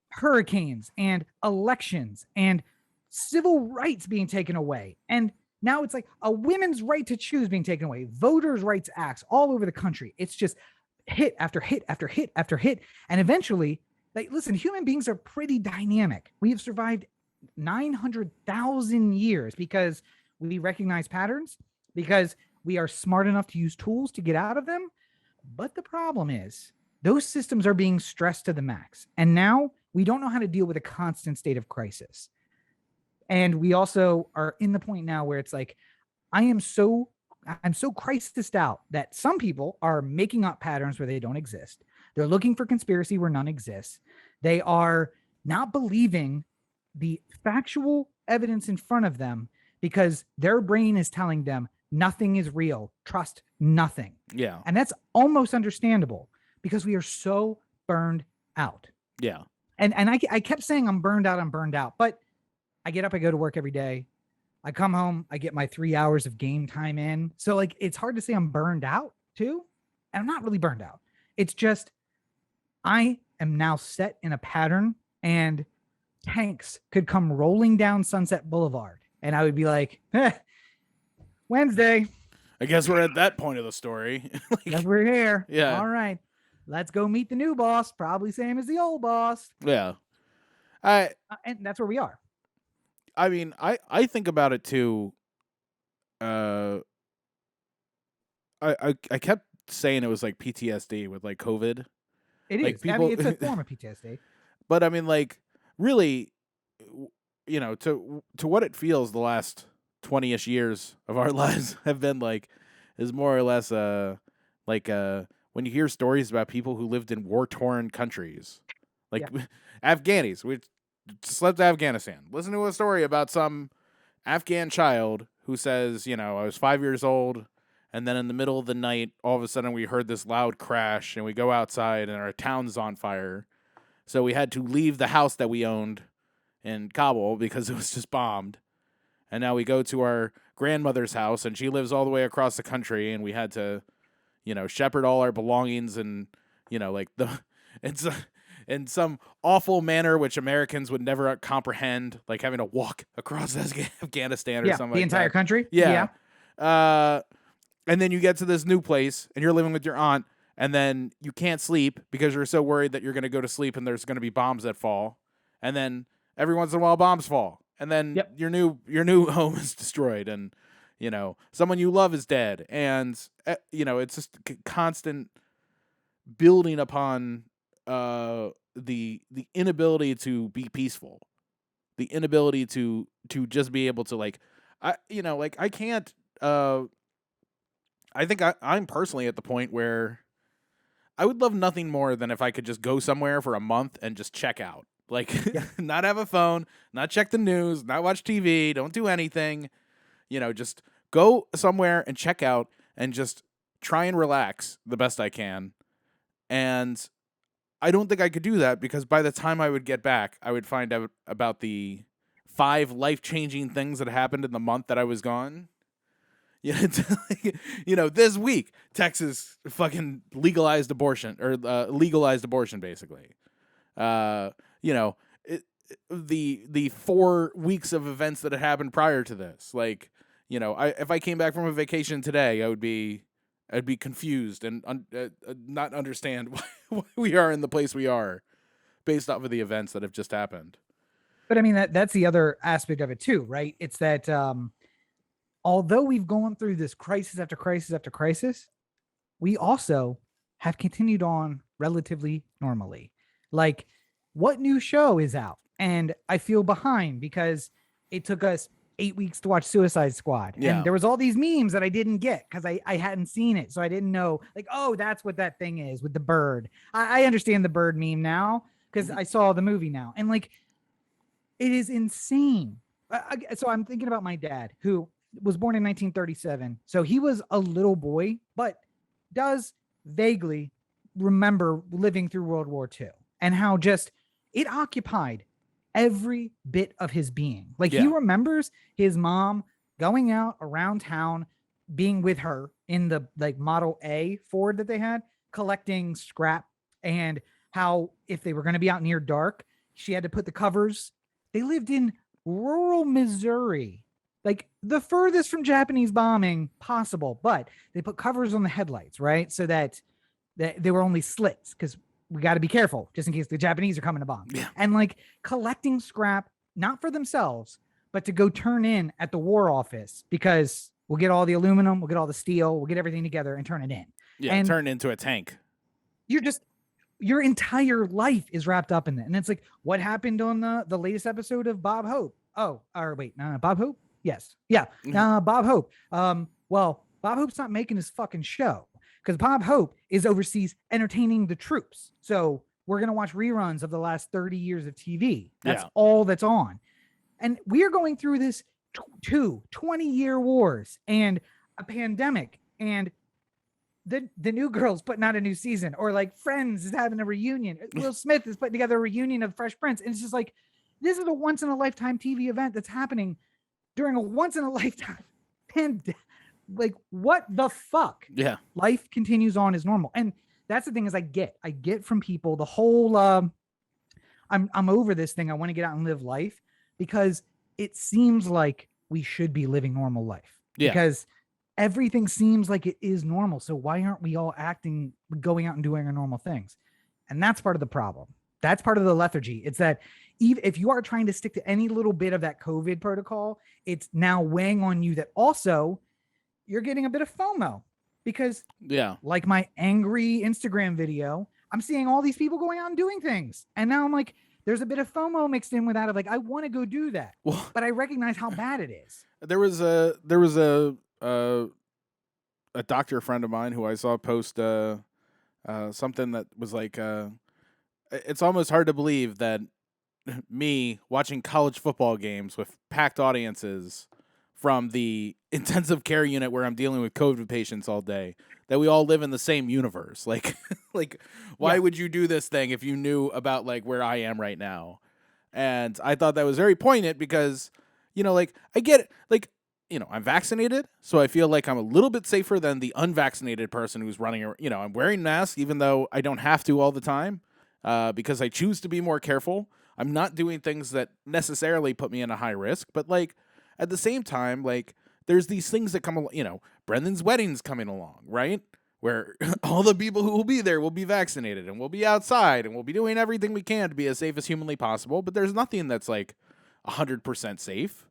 hurricanes and elections and civil rights being taken away. And now it's like a women's right to choose being taken away, voters' rights acts all over the country. It's just hit after hit after hit after hit. And eventually Like, listen, human beings are pretty dynamic. We have survived 900,000 years because we recognize patterns, because we are smart enough to use tools to get out of them. But the problem is those systems are being stressed to the max. And now we don't know how to deal with a constant state of crisis. And we also are in the point now where it's like, I'm so crisised out that some people are making up patterns where they don't exist. They're looking for conspiracy where none exists. They are not believing the factual evidence in front of them because their brain is telling them nothing is real. Trust nothing. Yeah. And that's almost understandable because we are so burned out. Yeah. And I kept saying I'm burned out, but I get up, I go to work every day. I come home, I get my 3 hours of game time in. So like, it's hard to say I'm burned out too. And I'm not really burned out. It's just, I am now set in a pattern, and tanks could come rolling down Sunset Boulevard. And I would be like, Wednesday. I guess we're at that point of the story. Like, we're here. Yeah. All right. Let's go meet the new boss. Probably same as the old boss. Yeah. And that's where we are. I mean, I think about it too. I kept saying it was like PTSD with like COVID. It like is. People, I mean, it's a form of PTSD. But I mean, like, really, you know, to what it feels the last 20-ish years of our lives have been like, is more or less like when you hear stories about people who lived in war-torn countries, like Afghanis. We just left Afghanistan. Listen to a story about some Afghan child who says, you know, I was 5 years old, and then in the middle of the night, all of a sudden we heard this loud crash, and we go outside, and our town's on fire. So we had to leave the house that we owned in Kabul because it was just bombed. And now we go to our grandmother's house, and she lives all the way across the country, and we had to, you know, shepherd all our belongings and, you know, like it's in some awful manner which Americans would never comprehend, like having to walk across Afghanistan or something like that. The entire country? Yeah. And then you get to this new place, and you're living with your aunt, and then you can't sleep because you're so worried that you're going to go to sleep and there's going to be bombs that fall. And then every once in a while bombs fall. And then your new home is destroyed, and, you know, someone you love is dead. And, you know, it's just constant building upon the inability to be peaceful, the inability to just be able to, like, I can't, I think I'm personally at the point where I would love nothing more than if I could just go somewhere for a month and just check out. Like, not have a phone, not check the news, not watch TV, don't do anything. You know, just go somewhere and check out and just try and relax the best I can. And I don't think I could do that because by the time I would get back, I would find out about the 5 life-changing things that happened in the month that I was gone. You know, this week, Texas fucking legalized abortion, basically. You know, the 4 weeks of events that had happened prior to this. Like, you know, if I came back from a vacation today, I'd be confused and not understand why we are in the place we are based off of the events that have just happened. But I mean, that's the other aspect of it too, right? It's that although we've gone through this crisis after crisis after crisis, we also have continued on relatively normally. Like, what new show is out? And I feel behind because it took us 8 weeks to watch Suicide Squad. Yeah. And there was all these memes that I didn't get because I hadn't seen it. So I didn't know, like, oh, that's what that thing is with the bird. I understand the bird meme now because I saw the movie now. And like, it is insane. So I'm thinking about my dad, who was born in 1937. So he was a little boy, but does vaguely remember living through World War II and how just it occupied every bit of his being. Like, he remembers his mom going out around town, being with her in the like Model A Ford that they had, collecting scrap, and how if they were going to be out near dark, she had to put the covers. They lived in rural Missouri, like the furthest from Japanese bombing possible, but they put covers on the headlights, right? So that there were only slits, because we got to be careful just in case the Japanese are coming to bomb. Yeah. And like collecting scrap, not for themselves, but to go turn in at the war office, because we'll get all the aluminum, we'll get all the steel, we'll get everything together and turn it in. Yeah, and turn it into a tank. Your entire life is wrapped up in that. And it's like, what happened on the latest episode of Bob Hope? Oh, or wait, Bob Hope? Yes. Yeah. Bob Hope. Well, Bob Hope's not making his fucking show, because Bob Hope is overseas entertaining the troops. So we're going to watch reruns of the last 30 years of TV. That's all that's on. And we are going through this 20-year wars and a pandemic, and the new Girl's putting out a new season, or like Friends is having a reunion. Will Smith is putting together a reunion of Fresh Prince. And it's just like, this is a once in a lifetime TV event that's happening during a once in a lifetime pandemic. Like, what the fuck? Yeah. Life continues on as normal. And that's the thing is I get from people the whole, I'm over this thing. I want to get out and live life, because it seems like we should be living normal life. Yeah. Because everything seems like it is normal. So why aren't we all going out and doing our normal things? And that's part of the problem. That's part of the lethargy. It's that even if you are trying to stick to any little bit of that COVID protocol, it's now weighing on you that also you're getting a bit of FOMO, because like my angry Instagram video, I'm seeing all these people going out and doing things. And now I'm like, there's a bit of FOMO mixed in with that of like, I want to go do that, but I recognize how bad it is. There was a doctor friend of mine who I saw post something that was like, it's almost hard to believe that me watching college football games with packed audiences from the intensive care unit where I'm dealing with COVID patients all day, that we all live in the same universe. Like, why would you do this thing if you knew about like where I am right now? And I thought that was very poignant, because, like, I get it. Like, I'm vaccinated, so I feel like I'm a little bit safer than the unvaccinated person who's running, I'm wearing masks even though I don't have to all the time, because I choose to be more careful. I'm not doing things that necessarily put me in a high risk, but like, at the same time, like, there's these things that come along, Brendan's wedding's coming along, right? Where all the people who will be there will be vaccinated, and we'll be outside, and we'll be doing everything we can to be as safe as humanly possible. But there's nothing that's like 100% safe,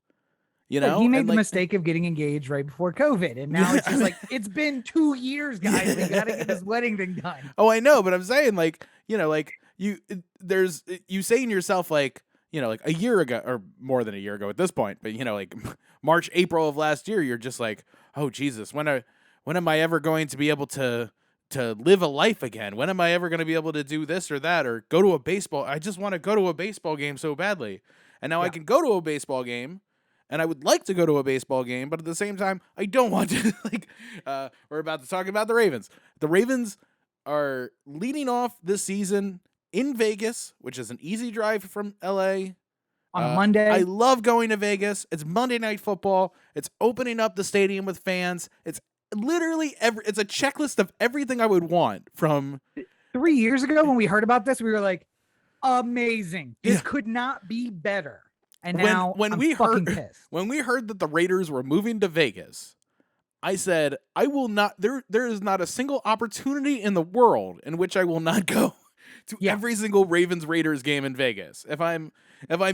He made the mistake of getting engaged right before COVID. And now it's just like, it's been 2 years, guys. We got to get this wedding thing done. Oh, I know. But I'm saying, like, you saying to yourself, like, like a year ago, or more than a year ago at this point, but like March, April of last year, you're just like, oh Jesus, when am I ever going to be able to live a life again? When am I ever going to be able to do this or that, or go to a baseball? I just want to go to a baseball game so badly. And now I can go to a baseball game, and I would like to go to a baseball game, but at the same time, I don't want to. Like, we're about to talk about the Ravens. The Ravens are leading off this season in Vegas, which is an easy drive from LA. On a Monday. I love going to Vegas. It's Monday Night Football. It's opening up the stadium with fans. It's literally it's a checklist of everything I would want from 3 years ago when we heard about this. We were like, amazing. This could not be better. And now when we heard that the Raiders were moving to Vegas, I said, I will not. There is not a single opportunity in the world in which I will not go to every single Ravens Raiders game in Vegas. If I'm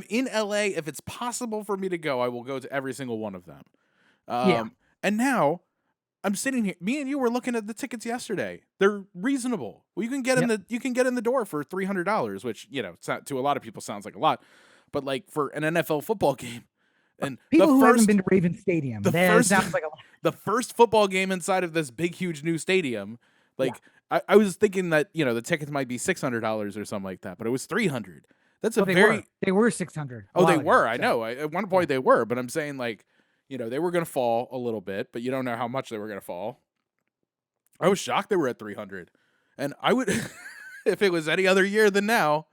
in LA, if it's possible for me to go, I will go to every single one of them. And now I'm sitting here. Me and you were looking at the tickets yesterday. They're reasonable. Well, you can get in the door for $300, which to a lot of people sounds like a lot, but like for an NFL football game, and people who haven't been to Raven Stadium, sounds like a lot. The first football game inside of this big, huge new stadium, I was thinking that the tickets might be $600 or something like that, but it was $300. That's they were $600. Oh, they were. I know. At one point they were, but I'm saying like, they were going to fall a little bit, but you don't know how much they were going to fall. I was shocked they were at $300, and I would, if it was any other year than now,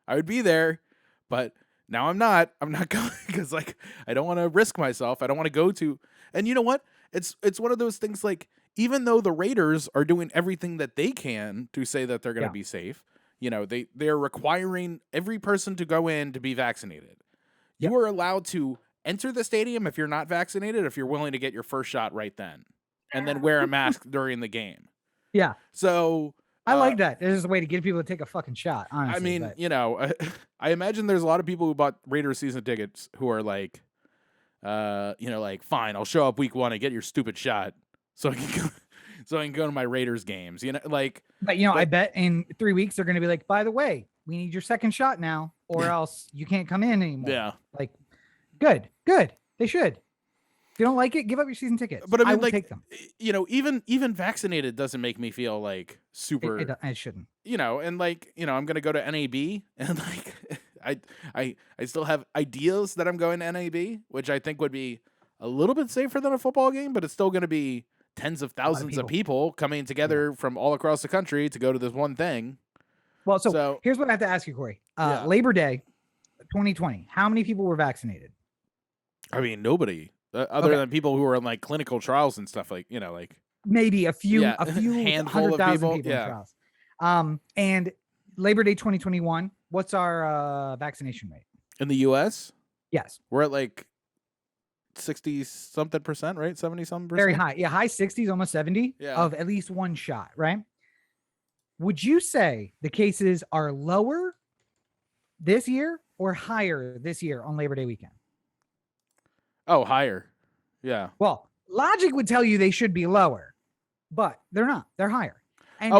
I would be there, but now I'm not. I'm not going because like I don't want to risk myself. I don't want to go to, and you know what? It's one of those things like, even though the Raiders are doing everything that they can to say that they're going to be safe, they're requiring every person to go in to be vaccinated. Yep. You are allowed to enter the stadium if you're not vaccinated, if you're willing to get your first shot right then, and then wear a mask during the game. Yeah. So I like that. There's just a way to get people to take a fucking shot, honestly. I mean, but you know, I imagine there's a lot of people who bought Raiders season tickets who are like, you know, like, fine, I'll show up week 1 and get your stupid shot so I can go, so I can go to my Raiders games. You know, like. But you know, I bet in 3 weeks they're going to be like, by the way, we need your second shot now, or else you can't come in anymore. Yeah. Like, good. They should. If you don't like it, give up your season tickets. But I mean, will take them. You know, even vaccinated doesn't make me feel like super. It shouldn't. You know, and like, you know, I'm gonna go to NAB, and like, I still have ideas that I'm going to NAB, which I think would be a little bit safer than a football game, but it's still gonna be tens of thousands of people coming together from all across the country to go to this one thing. Well, so here's what I have to ask you, Corey. Labor Day, 2020. How many people were vaccinated? I mean, nobody. Other than people who are in like clinical trials and stuff, like, you know, like maybe a few handful of 100,000 people yeah. in trials. And Labor Day 2021, what's our vaccination rate in the U.S.? Yes, we're at like 60-something%, right? 70-something%. Very high, yeah, high 60s, almost 70 of at least one shot, right? Would you say the cases are lower this year or higher this year on Labor Day weekend? Oh, higher. Yeah. Well, logic would tell you they should be lower, but they're not. They're higher. And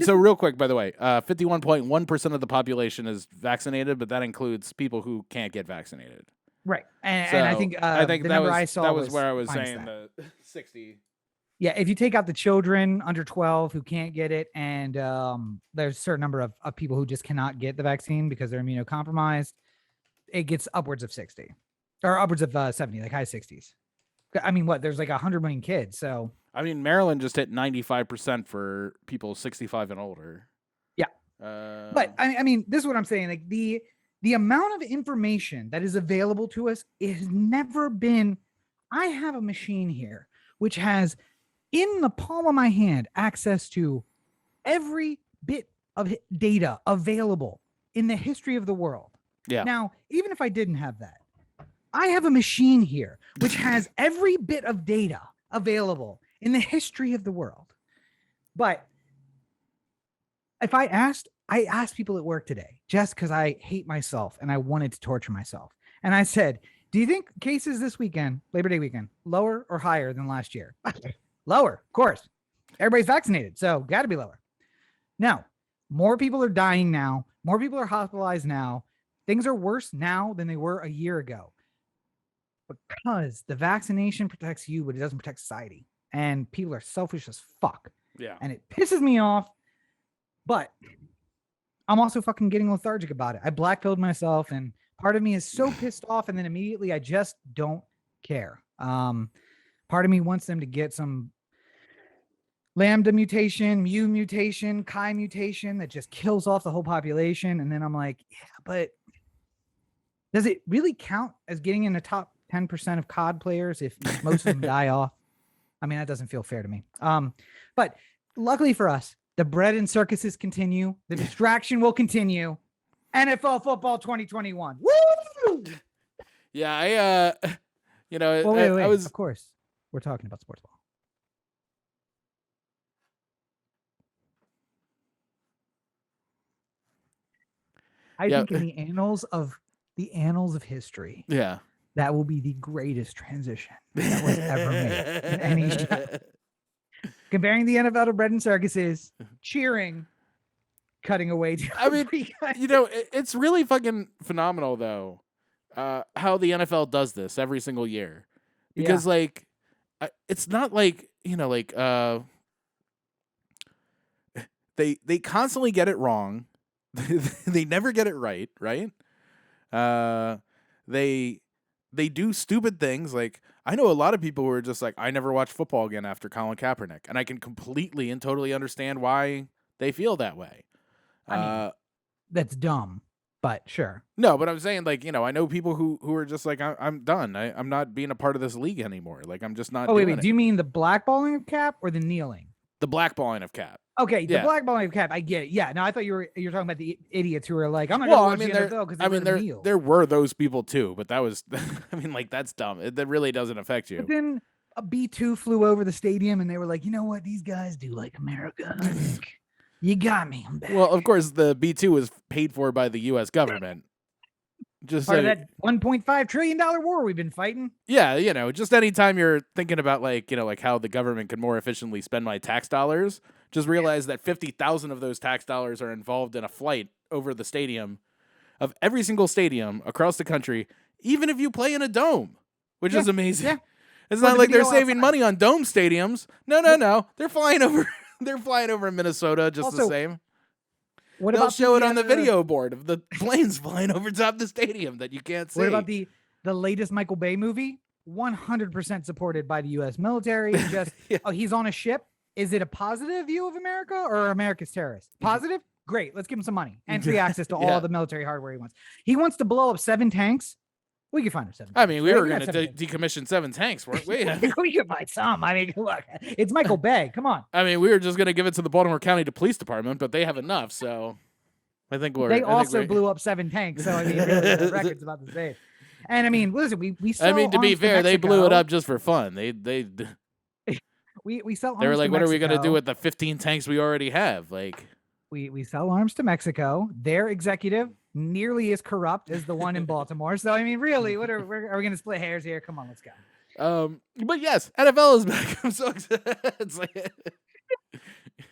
so real quick, by the way, 51.1% of the population is vaccinated, but that includes people who can't get vaccinated. Right. And I think the number I saw was where I was saying the 60. Yeah, if you take out the children under 12 who can't get it, and there's a certain number of people who just cannot get the vaccine because they're immunocompromised, it gets upwards of 60. Or upwards of 70, like high 60s. I mean, there's like 100 million kids. So I mean, Maryland just hit 95% for people 65 and older. Yeah. But I mean, this is what I'm saying. Like the amount of information that is available to us has never been. I have a machine here which has in the palm of my hand access to every bit of data available in the history of the world. Yeah. Now, even if I didn't have that, I have a machine here which has every bit of data available in the history of the world. But if I asked people at work today, just because I hate myself and I wanted to torture myself. And I said, do you think cases this weekend, Labor Day weekend, lower or higher than last year? Lower, of course. Everybody's vaccinated, so got to be lower. Now, more people are dying now. More people are hospitalized now. Things are worse now than they were a year ago. Because the vaccination protects you, but it doesn't protect society. And people are selfish as fuck. Yeah. And it pisses me off. But I'm also fucking getting lethargic about it. I blackpilled myself, and part of me is so pissed off, and then immediately I just don't care. Part of me wants them to get some lambda mutation, mu mutation, chi mutation that just kills off the whole population. And then I'm like, yeah, but does it really count as getting in the top 10% of COD players if most of them die off? I mean, that doesn't feel fair to me. But luckily for us, the bread and circuses continue. The distraction will continue. NFL football 2021. Woo! Yeah, you know, well, wait. Of course, we're talking about sports ball. I think in the annals of history, that will be the greatest transition that was ever made in any show. Comparing the NFL to bread and circuses, cheering, cutting away to I mean, you know, it's really fucking phenomenal though, how the NFL does this every single year, because like, it's not like, you know, like they constantly get it wrong. They never get it right. They do stupid things. Like, I know a lot of people who are just like, I never watch football again after Colin Kaepernick, and I can completely and totally understand why they feel that way. I mean, that's dumb, but sure. No, but I'm saying, like, you know, I know people who are just like, I'm done. I'm not being a part of this league anymore. Like, I'm just not. Oh, wait. Do you mean the blackballing of Cap or the kneeling? The blackballing of Cap. Okay, the blackballing of Cap, I get it. Yeah, no, I thought you were talking about the idiots who were like, I'm not going to watch the NFL because there were those people too, but that was, I mean, like, that's dumb. That really doesn't affect you. But then a B2 flew over the stadium and they were like, you know what? These guys do like America. You got me. I'm back. Well, of course, the B-2 was paid for by the U.S. government. Just part of that $1.5 trillion war we've been fighting. Yeah, just anytime you're thinking about like how the government could more efficiently spend my tax dollars, just realize that 50,000 of those tax dollars are involved in a flight over the stadium of every single stadium across the country, even if you play in a dome, which is amazing. Yeah. It's not like they're saving money on dome stadiums. No. They're flying over. They're flying over Minnesota just the same. They'll show it on the video board of the planes flying over top the stadium that you can't see. What about the latest Michael Bay movie? 100% supported by the U.S. military. Just he's on a ship. Is it a positive view of America or America's terrorists? Positive? Great. Let's give him some money and free access to all the military hardware he wants. He wants to blow up 7 tanks. We could find him 7 tanks. I mean, we were going to decommission 7 tanks, weren't we? We could find some. I mean, look, it's Michael Bay. Come on. I mean, we were just going to give it to the Baltimore County Police Department, but they have enough, so I think we're... They also blew up 7 tanks, so I mean, really, the record's about the same. And I mean, listen, we sell I mean, to be fair, they blew it up just for fun. We sell arms They were like, to what are we Mexico. going to do with the 15 tanks we already have? Like, we sell arms to Mexico. Their executive nearly as corrupt as the one in Baltimore. So I mean, really, are we going to split hairs here? Come on, let's go. But yes, NFL is back. I'm so excited. It's like...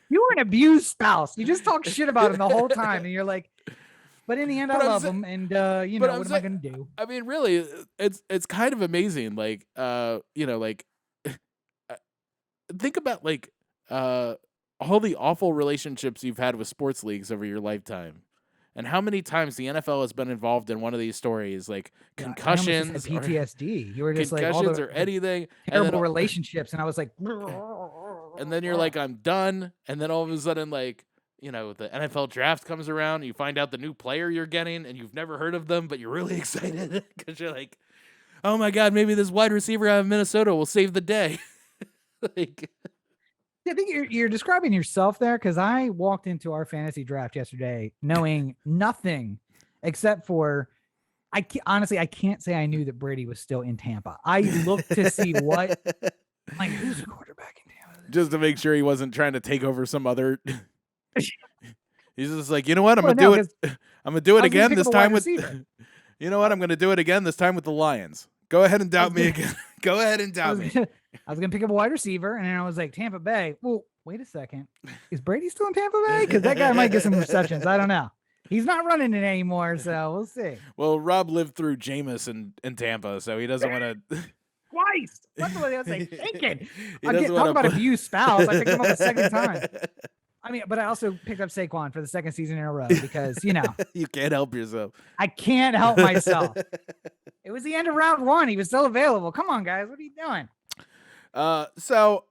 You were an abused spouse. You just talk shit about him the whole time, and you're like, but in the end, I love him, and what am I going to do? I mean, really, it's kind of amazing. Like, think about like all the awful relationships you've had with sports leagues over your lifetime, and how many times the NFL has been involved in one of these stories, like concussions, PTSD. You were just like concussions or anything, terrible relationships, and I was like, and then you're like, I'm done, and then all of a sudden, like, the NFL draft comes around, and you find out the new player you're getting, and you've never heard of them, but you're really excited because you're like, oh my God, maybe this wide receiver out of Minnesota will save the day. Like, I think you're describing yourself there, because I walked into our fantasy draft yesterday knowing nothing except for, honestly, I can't say I knew that Brady was still in Tampa. I looked to see what, I'm like, who's the quarterback in Tampa? Just to make sure he wasn't trying to take over some other. He's just like, you know what, I'm gonna do it. I'm gonna do it again this time with. You know what, I'm gonna do it again this time with the Lions. Go ahead and doubt me again. Go ahead and doubt me. I was going to pick up a wide receiver, and then I was like, Tampa Bay. Well, wait a second. Is Brady still in Tampa Bay? Because that guy might get some receptions. I don't know. He's not running it anymore, so we'll see. Well, Rob lived through Jameis in Tampa, so he doesn't want to... Twice! What was I thinking? Talk about abused spouse. I picked him up a second time. I mean, but I also picked up Saquon for the second season in a row because, You can't help yourself. I can't help myself. It was the end of round 1. He was still available. Come on, guys. What are you doing? So,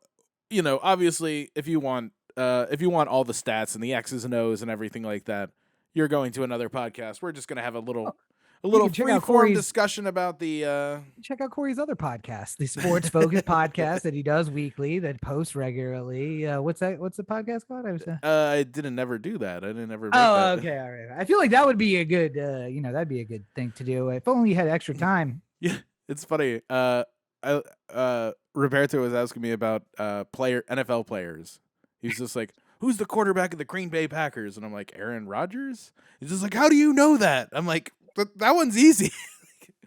obviously, if you want all the stats and the X's and O's and everything like that, you're going to another podcast. We're just going to have a little free-form discussion about the... Check out Cory's other podcast, the Sports Focus podcast that he does weekly, that posts regularly. What's the podcast called? I didn't ever do that. I didn't ever... Oh, okay, all right. I feel like that would be a good, that'd be a good thing to do. If only you had extra time. Yeah, it's funny. Roberto was asking me about NFL players. He's just like, who's the quarterback of the Green Bay Packers? And I'm like, Aaron Rodgers? He's just like, how do you know that? I'm like, that one's easy.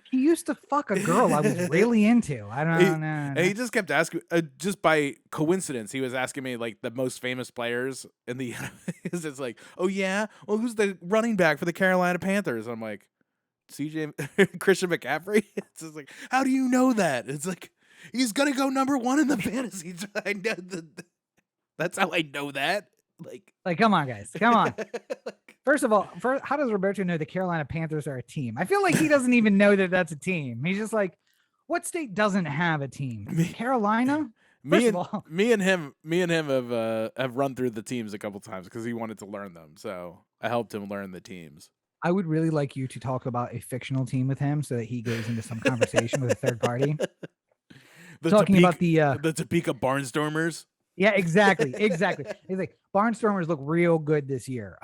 He used to fuck a girl I was really into. I don't know. And he just kept asking, just by coincidence, he was asking me like the most famous players in the NFL. It's like, oh yeah? Well, who's the running back for the Carolina Panthers? I'm like, Christian McCaffrey? It's just like, how do you know that? It's like, he's gonna go number 1 in the fantasy. I know that's how I know that. Like, come on, guys, come on. First of all, how does Roberto know the Carolina Panthers are a team? I feel like he doesn't even know that that's a team. He's just like, what state doesn't have a team? Carolina. Me and him have run through the teams a couple times because he wanted to learn them. So I helped him learn the teams. I would really like you to talk about a fictional team with him so that he goes into some conversation with a third party. Talking about the Topeka Barnstormers. Yeah, exactly. He's like, Barnstormers look real good this year.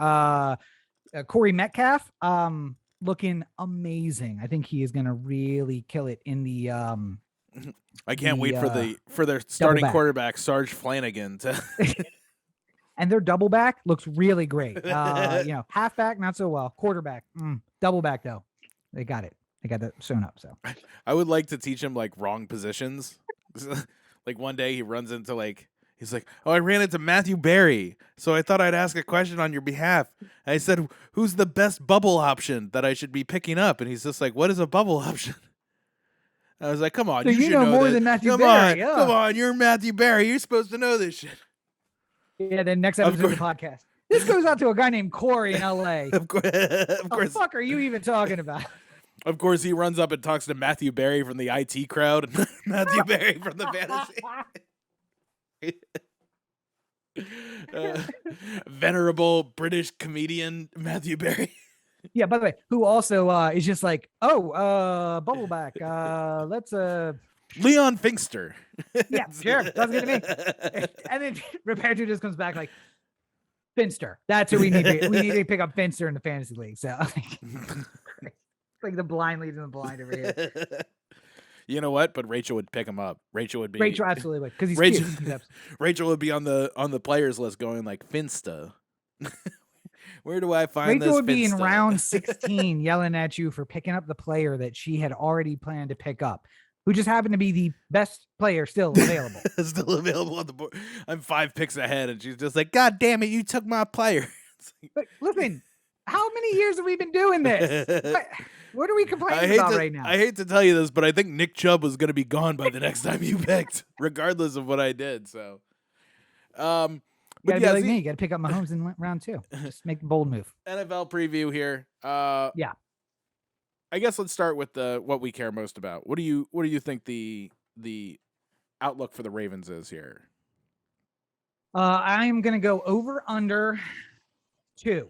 Corey Metcalf, looking amazing. I think he is gonna really kill it in the I can't wait for their starting quarterback, Sarge Flanagan, to And their double back looks really great. Halfback, not so well. Quarterback, double back, though. They got it. They got that sewn up. So I would like to teach him like wrong positions. Like one day he runs into he's like, oh, I ran into Matthew Berry, so I thought I'd ask a question on your behalf. I said, who's the best bubble option that I should be picking up? And he's just like, what is a bubble option? I was like, come on, so you should know more this. than Matthew come Berry. On, come on, you're Matthew Berry. You're supposed to know this shit. Yeah, then next episode of the podcast. This goes out to a guy named Cory in LA. Of course. What the fuck are you even talking about? Of course, he runs up and talks to Matthew Berry from the IT crowd and Matthew Berry from the fantasy. Venerable British comedian Matthew Berry. Yeah, by the way, who also is just like, bubbleback. Let's Leon Finkster. Yeah, sure. Sounds good to me. And then Repair 2 just comes back like, Finster. That's who we need. We need to pick up Finster in the fantasy league. So like the blind leads in the blind over here. You know what? But Rachel would pick him up. Rachel absolutely would, because he's Rachel, cute. Rachel would be on the players list going like, Finsta. Where do I find Rachel this would be Finsta? in round 16 yelling at you for picking up the player that she had already planned to pick up, who just happened to be the best player still available. Still available on the board. I'm 5 picks ahead, and she's just like, God damn it, you took my player. But listen, how many years have we been doing this? What are we complaining about right now? I hate to tell you this, but I think Nick Chubb was going to be gone by the next time you picked, regardless of what I did. So, you gotta be like me. You gotta pick up Mahomes in round 2. Just make a bold move. NFL preview here. Yeah. I guess let's start with what we care most about. What do you think the outlook for the Ravens is here? I'm gonna go over under 2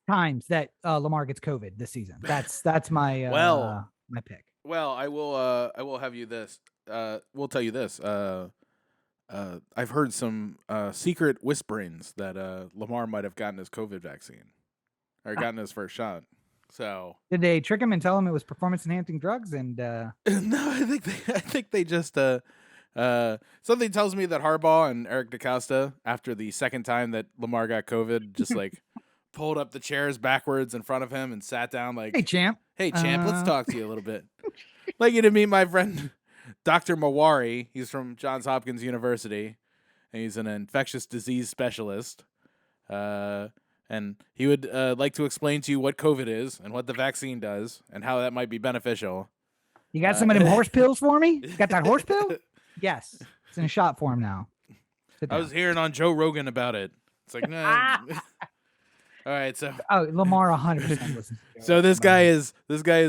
times that Lamar gets COVID this season. That's my my pick. Well, I will have you this. We'll tell you this. I've heard some secret whisperings that Lamar might have gotten his COVID vaccine or gotten his first shot. So did they trick him and tell him it was performance enhancing drugs? And no, I think they just something tells me that Harbaugh and Eric DaCosta, after the second time that Lamar got COVID, just like pulled up the chairs backwards in front of him and sat down like, hey champ, let's talk to you a little bit. Like you to meet my friend Dr. Mawari. He's from Johns Hopkins University, and he's an infectious disease specialist. And he would like to explain to you what COVID is and what the vaccine does and how that might be beneficial. You got some of them horse pills for me? Got that horse pill? Yes. It's in a shot form now. I was hearing on Joe Rogan about it. It's like, nah. All right, so Lamar 100% listens. So this guy is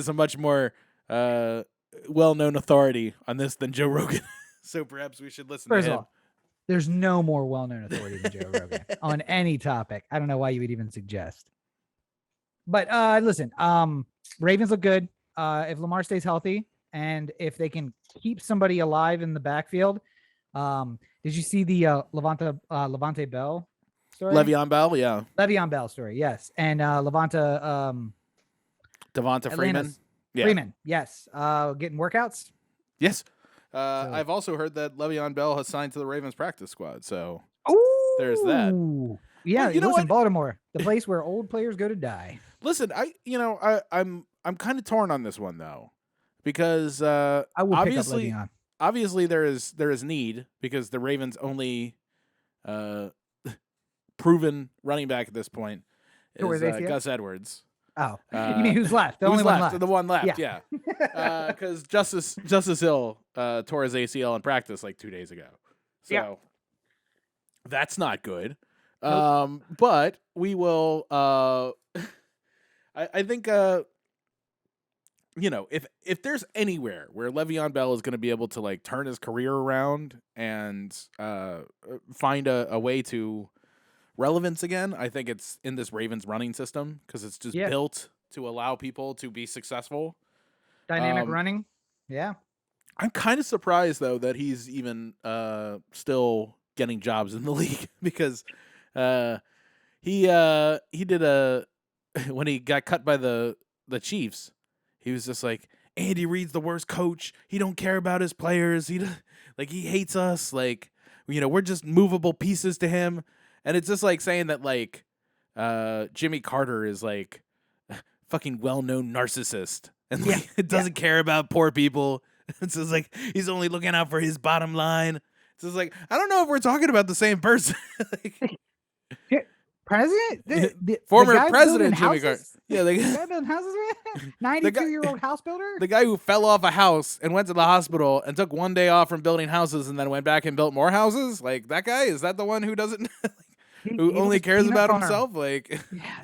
a much more well-known authority on this than Joe Rogan. So perhaps we should listen to him. First of all, there's no more well-known authority than Joe Rogan on any topic. I don't know why you would even suggest. But listen, Ravens look good. If Lamar stays healthy and if they can keep somebody alive in the backfield. Did you see the Levante Bell story? Le'Veon Bell, yeah. Le'Veon Bell story, yes. And Devonta Freeman. Yeah. Freeman, yes. Getting workouts? Yes. I've also heard that Le'Veon Bell has signed to the Ravens practice squad, so there's that. Yeah, you know listen, what? Baltimore, the place where old players go to die. Listen, I'm kind of torn on this one though, because I will pick up Le'Veon. Obviously there is need because the Ravens' only proven running back at this point is Gus Edwards. Oh, you mean who's left? The who's only one left. The one left, yeah. Because Justice Hill tore his ACL in practice like 2 days ago. So that's not good. Nope. But we will I think if there's anywhere where Le'Veon Bell is going to be able to like turn his career around and find a way to relevance again, I think it's in this Ravens running system because it's just built to allow people to be successful. Dynamic running. Yeah. I'm kind of surprised though that he's even still getting jobs in the league because he did when he got cut by the Chiefs, he was just like, Andy Reid's the worst coach. He don't care about his players. He hates us. Like, we're just movable pieces to him. And it's just like saying that like Jimmy Carter is like a fucking well-known narcissist and like, doesn't care about poor people. It's just like he's only looking out for his bottom line. It's just like, I don't know if we're talking about the same person. Like, President? The former guy president building Jimmy Carter. houses? Yeah, The guy building houses, man? 92-year-old house builder? the guy who fell off a house and went to the hospital and took one day off from building houses and then went back and built more houses. Like that guy, is that the one who doesn't, who only cares about himself? Like,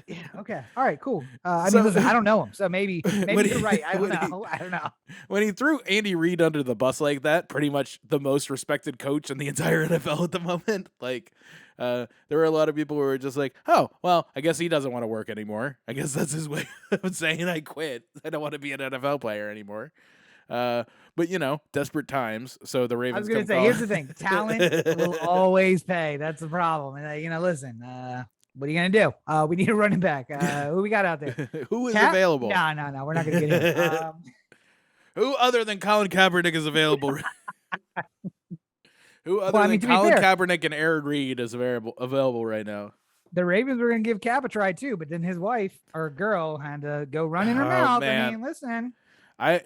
yeah. Okay. All right. Cool. I mean, listen, I don't know him, so maybe you're right. I don't know. When he threw Andy Reid under the bus like that, pretty much the most respected coach in the entire NFL at the moment, like. There were a lot of people who were just like, oh, well, I guess he doesn't want to work anymore. I guess that's his way of saying I quit. I don't want to be an NFL player anymore. But, desperate times. So the Ravens. I was going to say, here's the thing. Talent will always pay. That's the problem. And, listen, what are you going to do? We need a running back. Who we got out there? Who is available? No. We're not going to get him. Who other than Colin Kaepernick is available? Who other than to Colin Kaepernick and Aaron Reed is available right now? The Ravens were going to give Cap a try too, but then his wife or girl had to go run in her mouth. Man. I mean, listen. I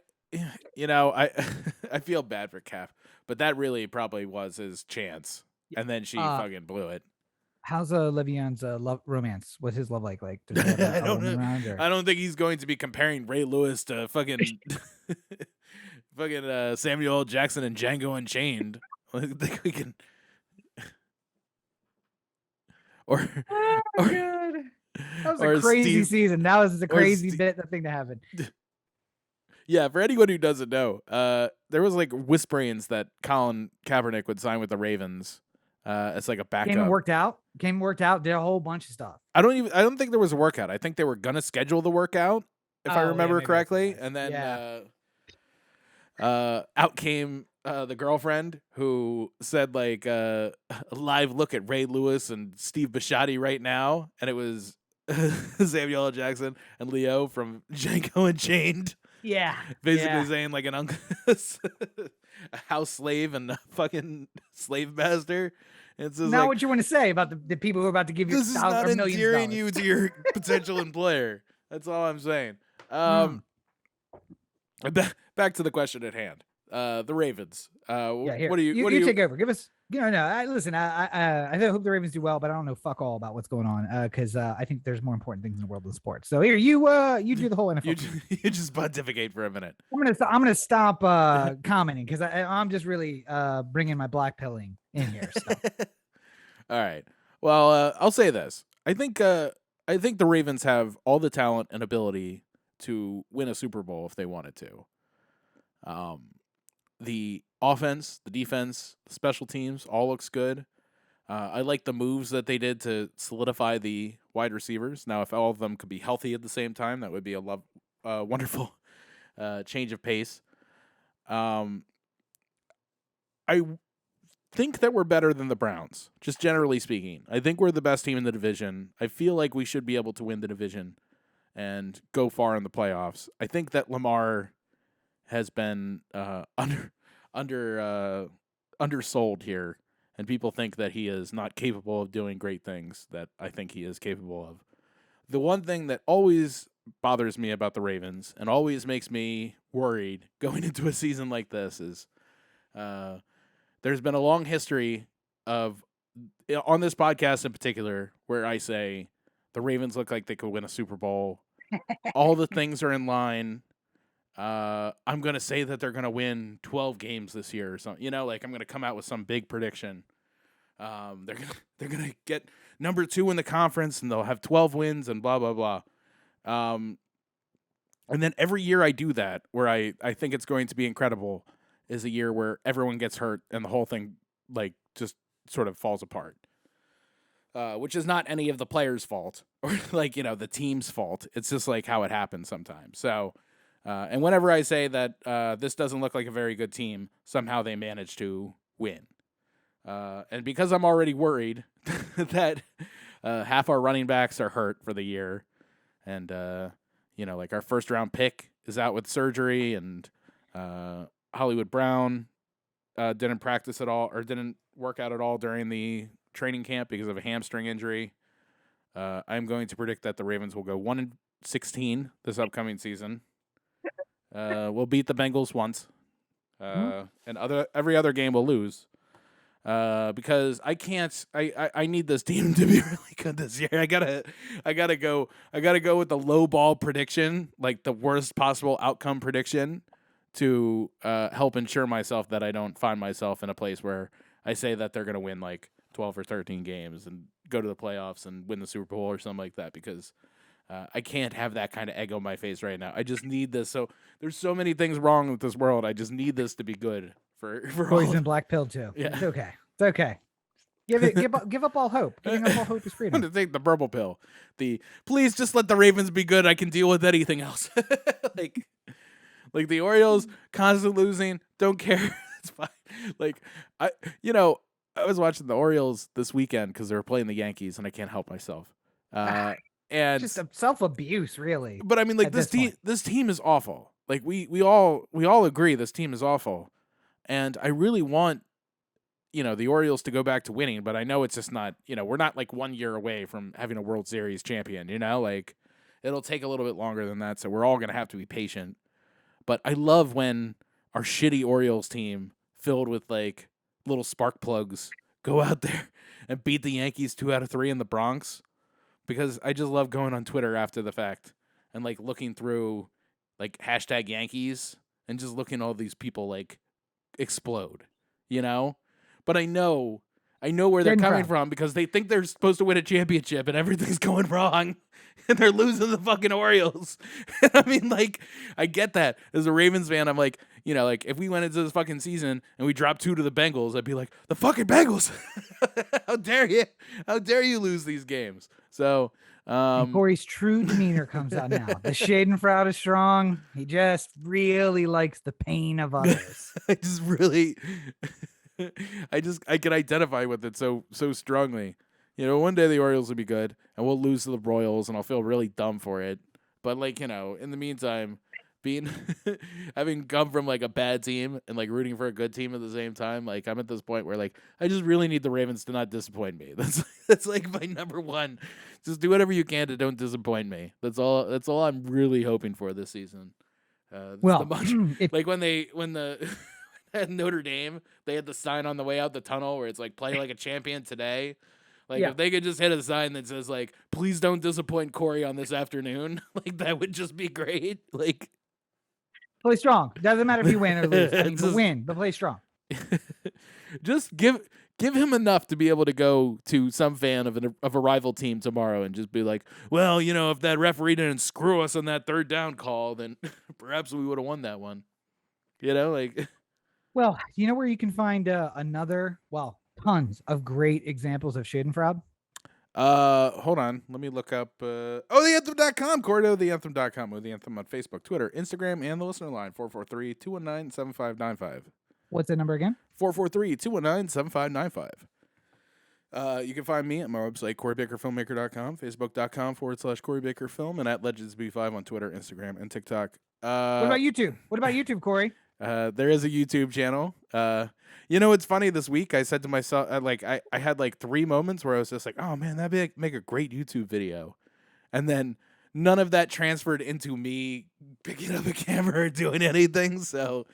feel bad for Cap, but that really probably was his chance, and then she fucking blew it. How's Le'Veon's love romance? What's his love like? I don't know. I don't think he's going to be comparing Ray Lewis to fucking fucking Samuel L. Jackson and Django Unchained. I think we can, God. That was a crazy season. That was a crazy thing to happen. Yeah, for anyone who doesn't know, there was like whisperings that Colin Kaepernick would sign with the Ravens as like a backup. Came and worked out. Did a whole bunch of stuff. I don't think there was a workout. I think they were gonna schedule the workout if I remember correctly, and then out came. The girlfriend who said like a live look at Ray Lewis and Steve Bisciotti right now, and it was Samuel L. Jackson and Leo from Django Unchained. Yeah, basically saying like an uncle, a house slave and a fucking slave master. It's just not what you want to say about the people who are about to give you. This is not endearing you to your potential employer. That's all I'm saying. Back to the question at hand. The Ravens. Here. What do you take over? Give us. Listen. I hope the Ravens do well, but I don't know fuck all about what's going on because I think there's more important things in the world of sports. So here, you do the whole NFL. You just pontificate for a minute. I'm gonna stop commenting because I'm just really bringing my black pilling in here. So. All right. Well, I'll say this. I think the Ravens have all the talent and ability to win a Super Bowl if they wanted to. The offense, the defense, the special teams all looks good. I like the moves that they did to solidify the wide receivers. Now, if all of them could be healthy at the same time, that would be a wonderful change of pace. I think that we're better than the Browns, just generally speaking. I think we're the best team in the division. I feel like we should be able to win the division and go far in the playoffs. I think that Lamar has been undersold here, and people think that he is not capable of doing great things that I think he is capable of. The one thing that always bothers me about the Ravens and always makes me worried going into a season like this is there's been a long history of, on this podcast in particular, where I say the Ravens look like they could win a Super Bowl. All the things are in line. I'm going to say that they're going to win 12 games this year or something. Like I'm going to come out with some big prediction. They're going to get number 2 in the conference and they'll have 12 wins and blah, blah, blah. And then every year I do that where I think it's going to be incredible is a year where everyone gets hurt and the whole thing like just sort of falls apart. Which is not any of the players' fault or like, the team's fault. It's just like how it happens sometimes. So, and whenever I say that this doesn't look like a very good team, somehow they manage to win. And because I'm already worried that half our running backs are hurt for the year, and like our first round pick is out with surgery, and Hollywood Brown didn't practice at all or didn't work out at all during the training camp because of a hamstring injury. I'm going to predict that the Ravens will go 1-16 this upcoming season. We'll beat the Bengals once, and every other game we'll lose. Because I can't. I need this team to be really good this year. I gotta go with the low ball prediction, like the worst possible outcome prediction, to help ensure myself that I don't find myself in a place where I say that they're gonna win like 12 or 13 games and go to the playoffs and win the Super Bowl or something like that. Because I can't have that kind of egg on my face right now. I just need this. So there's so many things wrong with this world. I just need this to be good. For Poison black pill too. Yeah. It's okay. It's okay. Give up all hope. Giving up all hope is I'm freedom. going to take the purple pill. Please just let the Ravens be good. I can deal with anything else. like the Orioles constantly losing. Don't care. It's fine. Like I was watching the Orioles this weekend because they were playing the Yankees, and I can't help myself. And just self-abuse, really. But I mean, like this team is awful. Like we all agree this team is awful. And I really want, the Orioles to go back to winning, but I know it's just not, we're not like 1 year away from having a World Series champion, like it'll take a little bit longer than that. So we're all going to have to be patient. But I love when our shitty Orioles team filled with like little spark plugs go out there and beat the Yankees 2 out of 3 in the Bronx, because I just love going on Twitter after the fact and like looking through like hashtag Yankees and just looking at all these people like explode, but I know where they're coming from, because they think they're supposed to win a championship and everything's going wrong and they're losing the fucking Orioles. I mean, like, I get that. As a Ravens fan, I'm like, like if we went into this fucking season and we dropped 2 to the Bengals, I'd be like, the fucking Bengals. How dare you lose these games? So and Cory's true demeanor comes out now. The Schadenfreude is strong. He just really likes the pain of others. I just really, I can identify with it so strongly. One day the Orioles will be good and we'll lose to the Royals and I'll feel really dumb for it. But like, in the meantime, having come from like a bad team and like rooting for a good team at the same time, like I'm at this point where like I just really need the Ravens to not disappoint me. That's like my number one. Just do whatever you can to don't disappoint me. That's all I'm really hoping for this season. Like when at Notre Dame, they had the sign on the way out the tunnel where it's like play like a champion today. Like if they could just hit a sign that says like, please don't disappoint Cory on this afternoon, like that would just be great. Like, play strong. Doesn't matter if you win or lose. I mean, but win, but play strong. Just give him enough to be able to go to some fan of a rival team tomorrow and just be like, well, if that referee didn't screw us on that 3rd down call, then perhaps we would have won that one. Like. Well, you know where you can find tons of great examples of Schadenfreude? Hold on. Let me look up OTheAnthem.com. Cory, OTheAnthem.com. O The Anthem on Facebook, Twitter, Instagram, and the listener line, 443-219-7595. What's that number again? 443-219-7595. You can find me at my website, CoryBakerFilmmaker.com, Facebook.com/CoryBakerFilm, and at LegendsB5 on Twitter, Instagram, and TikTok. What about YouTube, Cory? There is a YouTube channel. It's funny this week. I said to myself, I had like 3 moments where I was just like, oh man, that'd make a great YouTube video. And then none of that transferred into me picking up a camera or doing anything. So,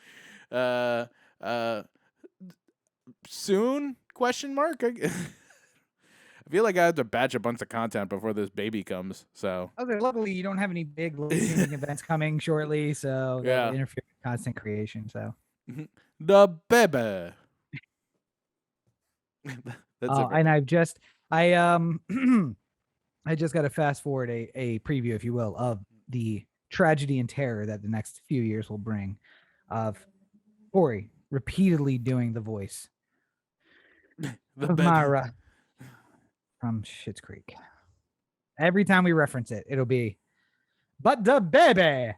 soon? Question mark. I feel like I have to batch a bunch of content before this baby comes. So. Luckily, you don't have any big events coming shortly, so that interfere with content creation. So. The baby. That's it. And I just got to fast forward a preview, if you will, of the tragedy and terror that the next few years will bring, of Cory repeatedly doing the voice of Myra from Schitt's Creek. Every time we reference it, it'll be, but the baby.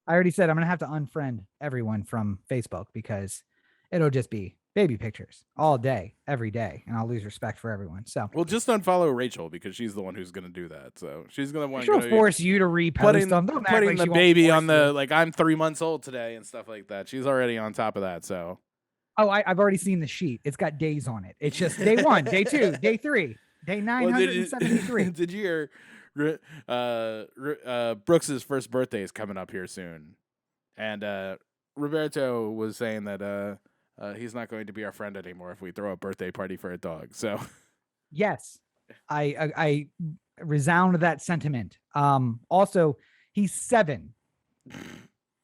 I already said I'm going to have to unfriend everyone from Facebook because it'll just be baby pictures all day, every day, and I'll lose respect for everyone. So, well, just unfollow Rachel because she's the one who's going to do that. So she's going to want she'll to force you to repost them. Don't act putting like the she won't baby force on the you. like I'm 3 months old today and stuff like that. She's already on top of that. So Oh, I've already seen the sheet. It's got days on it. It's just day 1, day 2, day 3, day 973. Did you hear? Brooks's first birthday is coming up here soon, and Roberto was saying that he's not going to be our friend anymore if we throw a birthday party for a dog. So Yes, I resound that sentiment. Also, he's 7,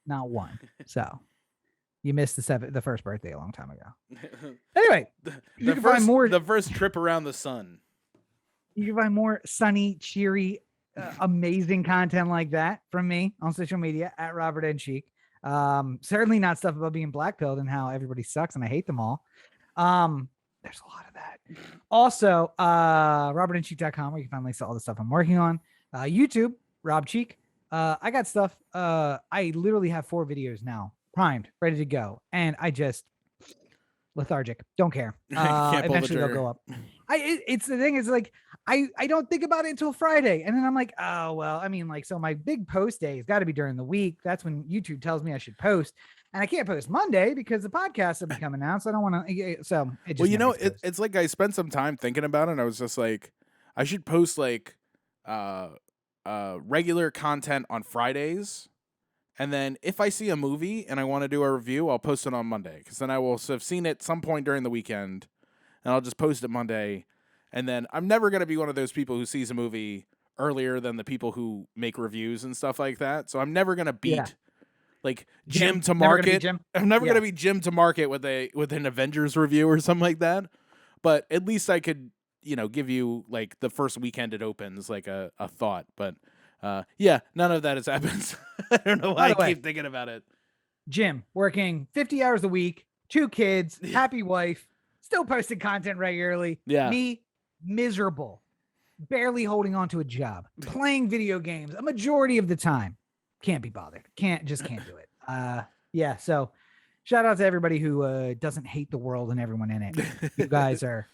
not 1. So you missed the first birthday a long time ago. Anyway, you can find more. The first trip around the sun. You can find more sunny, cheery, amazing content like that from me on social media at Robert N. Cheek. Certainly not stuff about being blackpilled and how everybody sucks and I hate them all. There's a lot of that. Also, robertandcheek.com, where you can find links to all the stuff I'm working on. YouTube, Rob Cheek. I got stuff. I literally have 4 videos now primed, ready to go. And I just lethargic. Don't care. Eventually they'll go up. It's the thing is like, I don't think about it until Friday. And then I'm like, oh, well, I mean, like, so my big post day has got to be during the week. That's when YouTube tells me I should post. And I can't post Monday because the podcast will be coming out. So I don't want to. So it just well, you know, it's like I spent some time thinking about it. And I was just like, I should post like regular content on Fridays. And then if I see a movie and I want to do a review, I'll post it on Monday. Because then I will have seen it some point during the weekend. And I'll just post it Monday. And then I'm never going to be one of those people who sees a movie earlier than the people who make reviews and stuff like that. So I'm never going to beat like Jim to market. I'm never going to be Jim to market with an Avengers review or something like that. But at least I could, you know, give you like the first weekend it opens, like a thought. But none of that has happened. I don't know why I keep thinking about it. Jim working 50 hours a week, 2 kids, happy wife, still posting content regularly. Yeah. Me, miserable, barely holding on to a job, playing video games a majority of the time. Can't be bothered. Can't do it. So shout out to everybody who doesn't hate the world and everyone in it. You guys are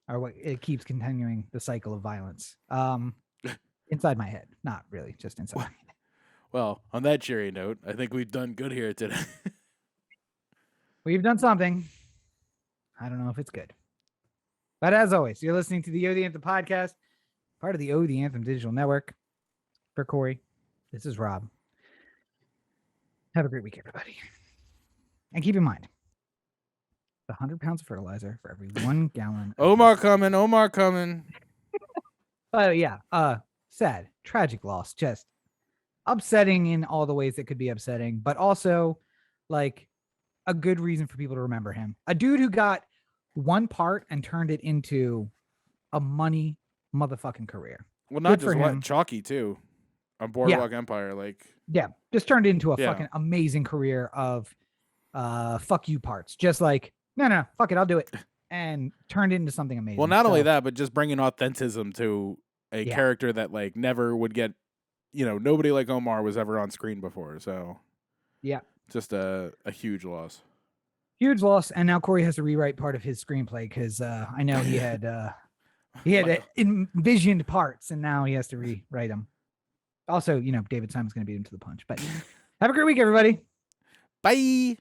what it keeps continuing the cycle of violence. Inside my head, not really, just inside my head. Well, on that cheery note, I think we've done good here today. We've done something. I don't know if it's good. But as always, you're listening to the O The Anthem podcast, part of the O The Anthem digital network. For Cory, this is Rob. Have a great week, everybody. And keep in mind, 100 pounds of fertilizer for every 1 gallon. Omar coming. Sad, tragic loss. Just upsetting in all the ways that could be upsetting, but also like a good reason for people to remember him. A dude who got 1 part and turned it into a money motherfucking career. Well, not just one, Chalky too. On Boardwalk Empire, just turned it into a fucking amazing career of fuck you parts. Just like, no, fuck it, I'll do it. And turned it into something amazing. Well, not only that, but just bringing authenticism to a character that like never would get, you know, nobody like Omar was ever on screen before. So just a huge loss. Huge loss. And now Cory has to rewrite part of his screenplay because I know he had envisioned parts and now he has to rewrite them. Also, you know, David Simon's going to beat him to the punch. But have a great week, everybody. Bye.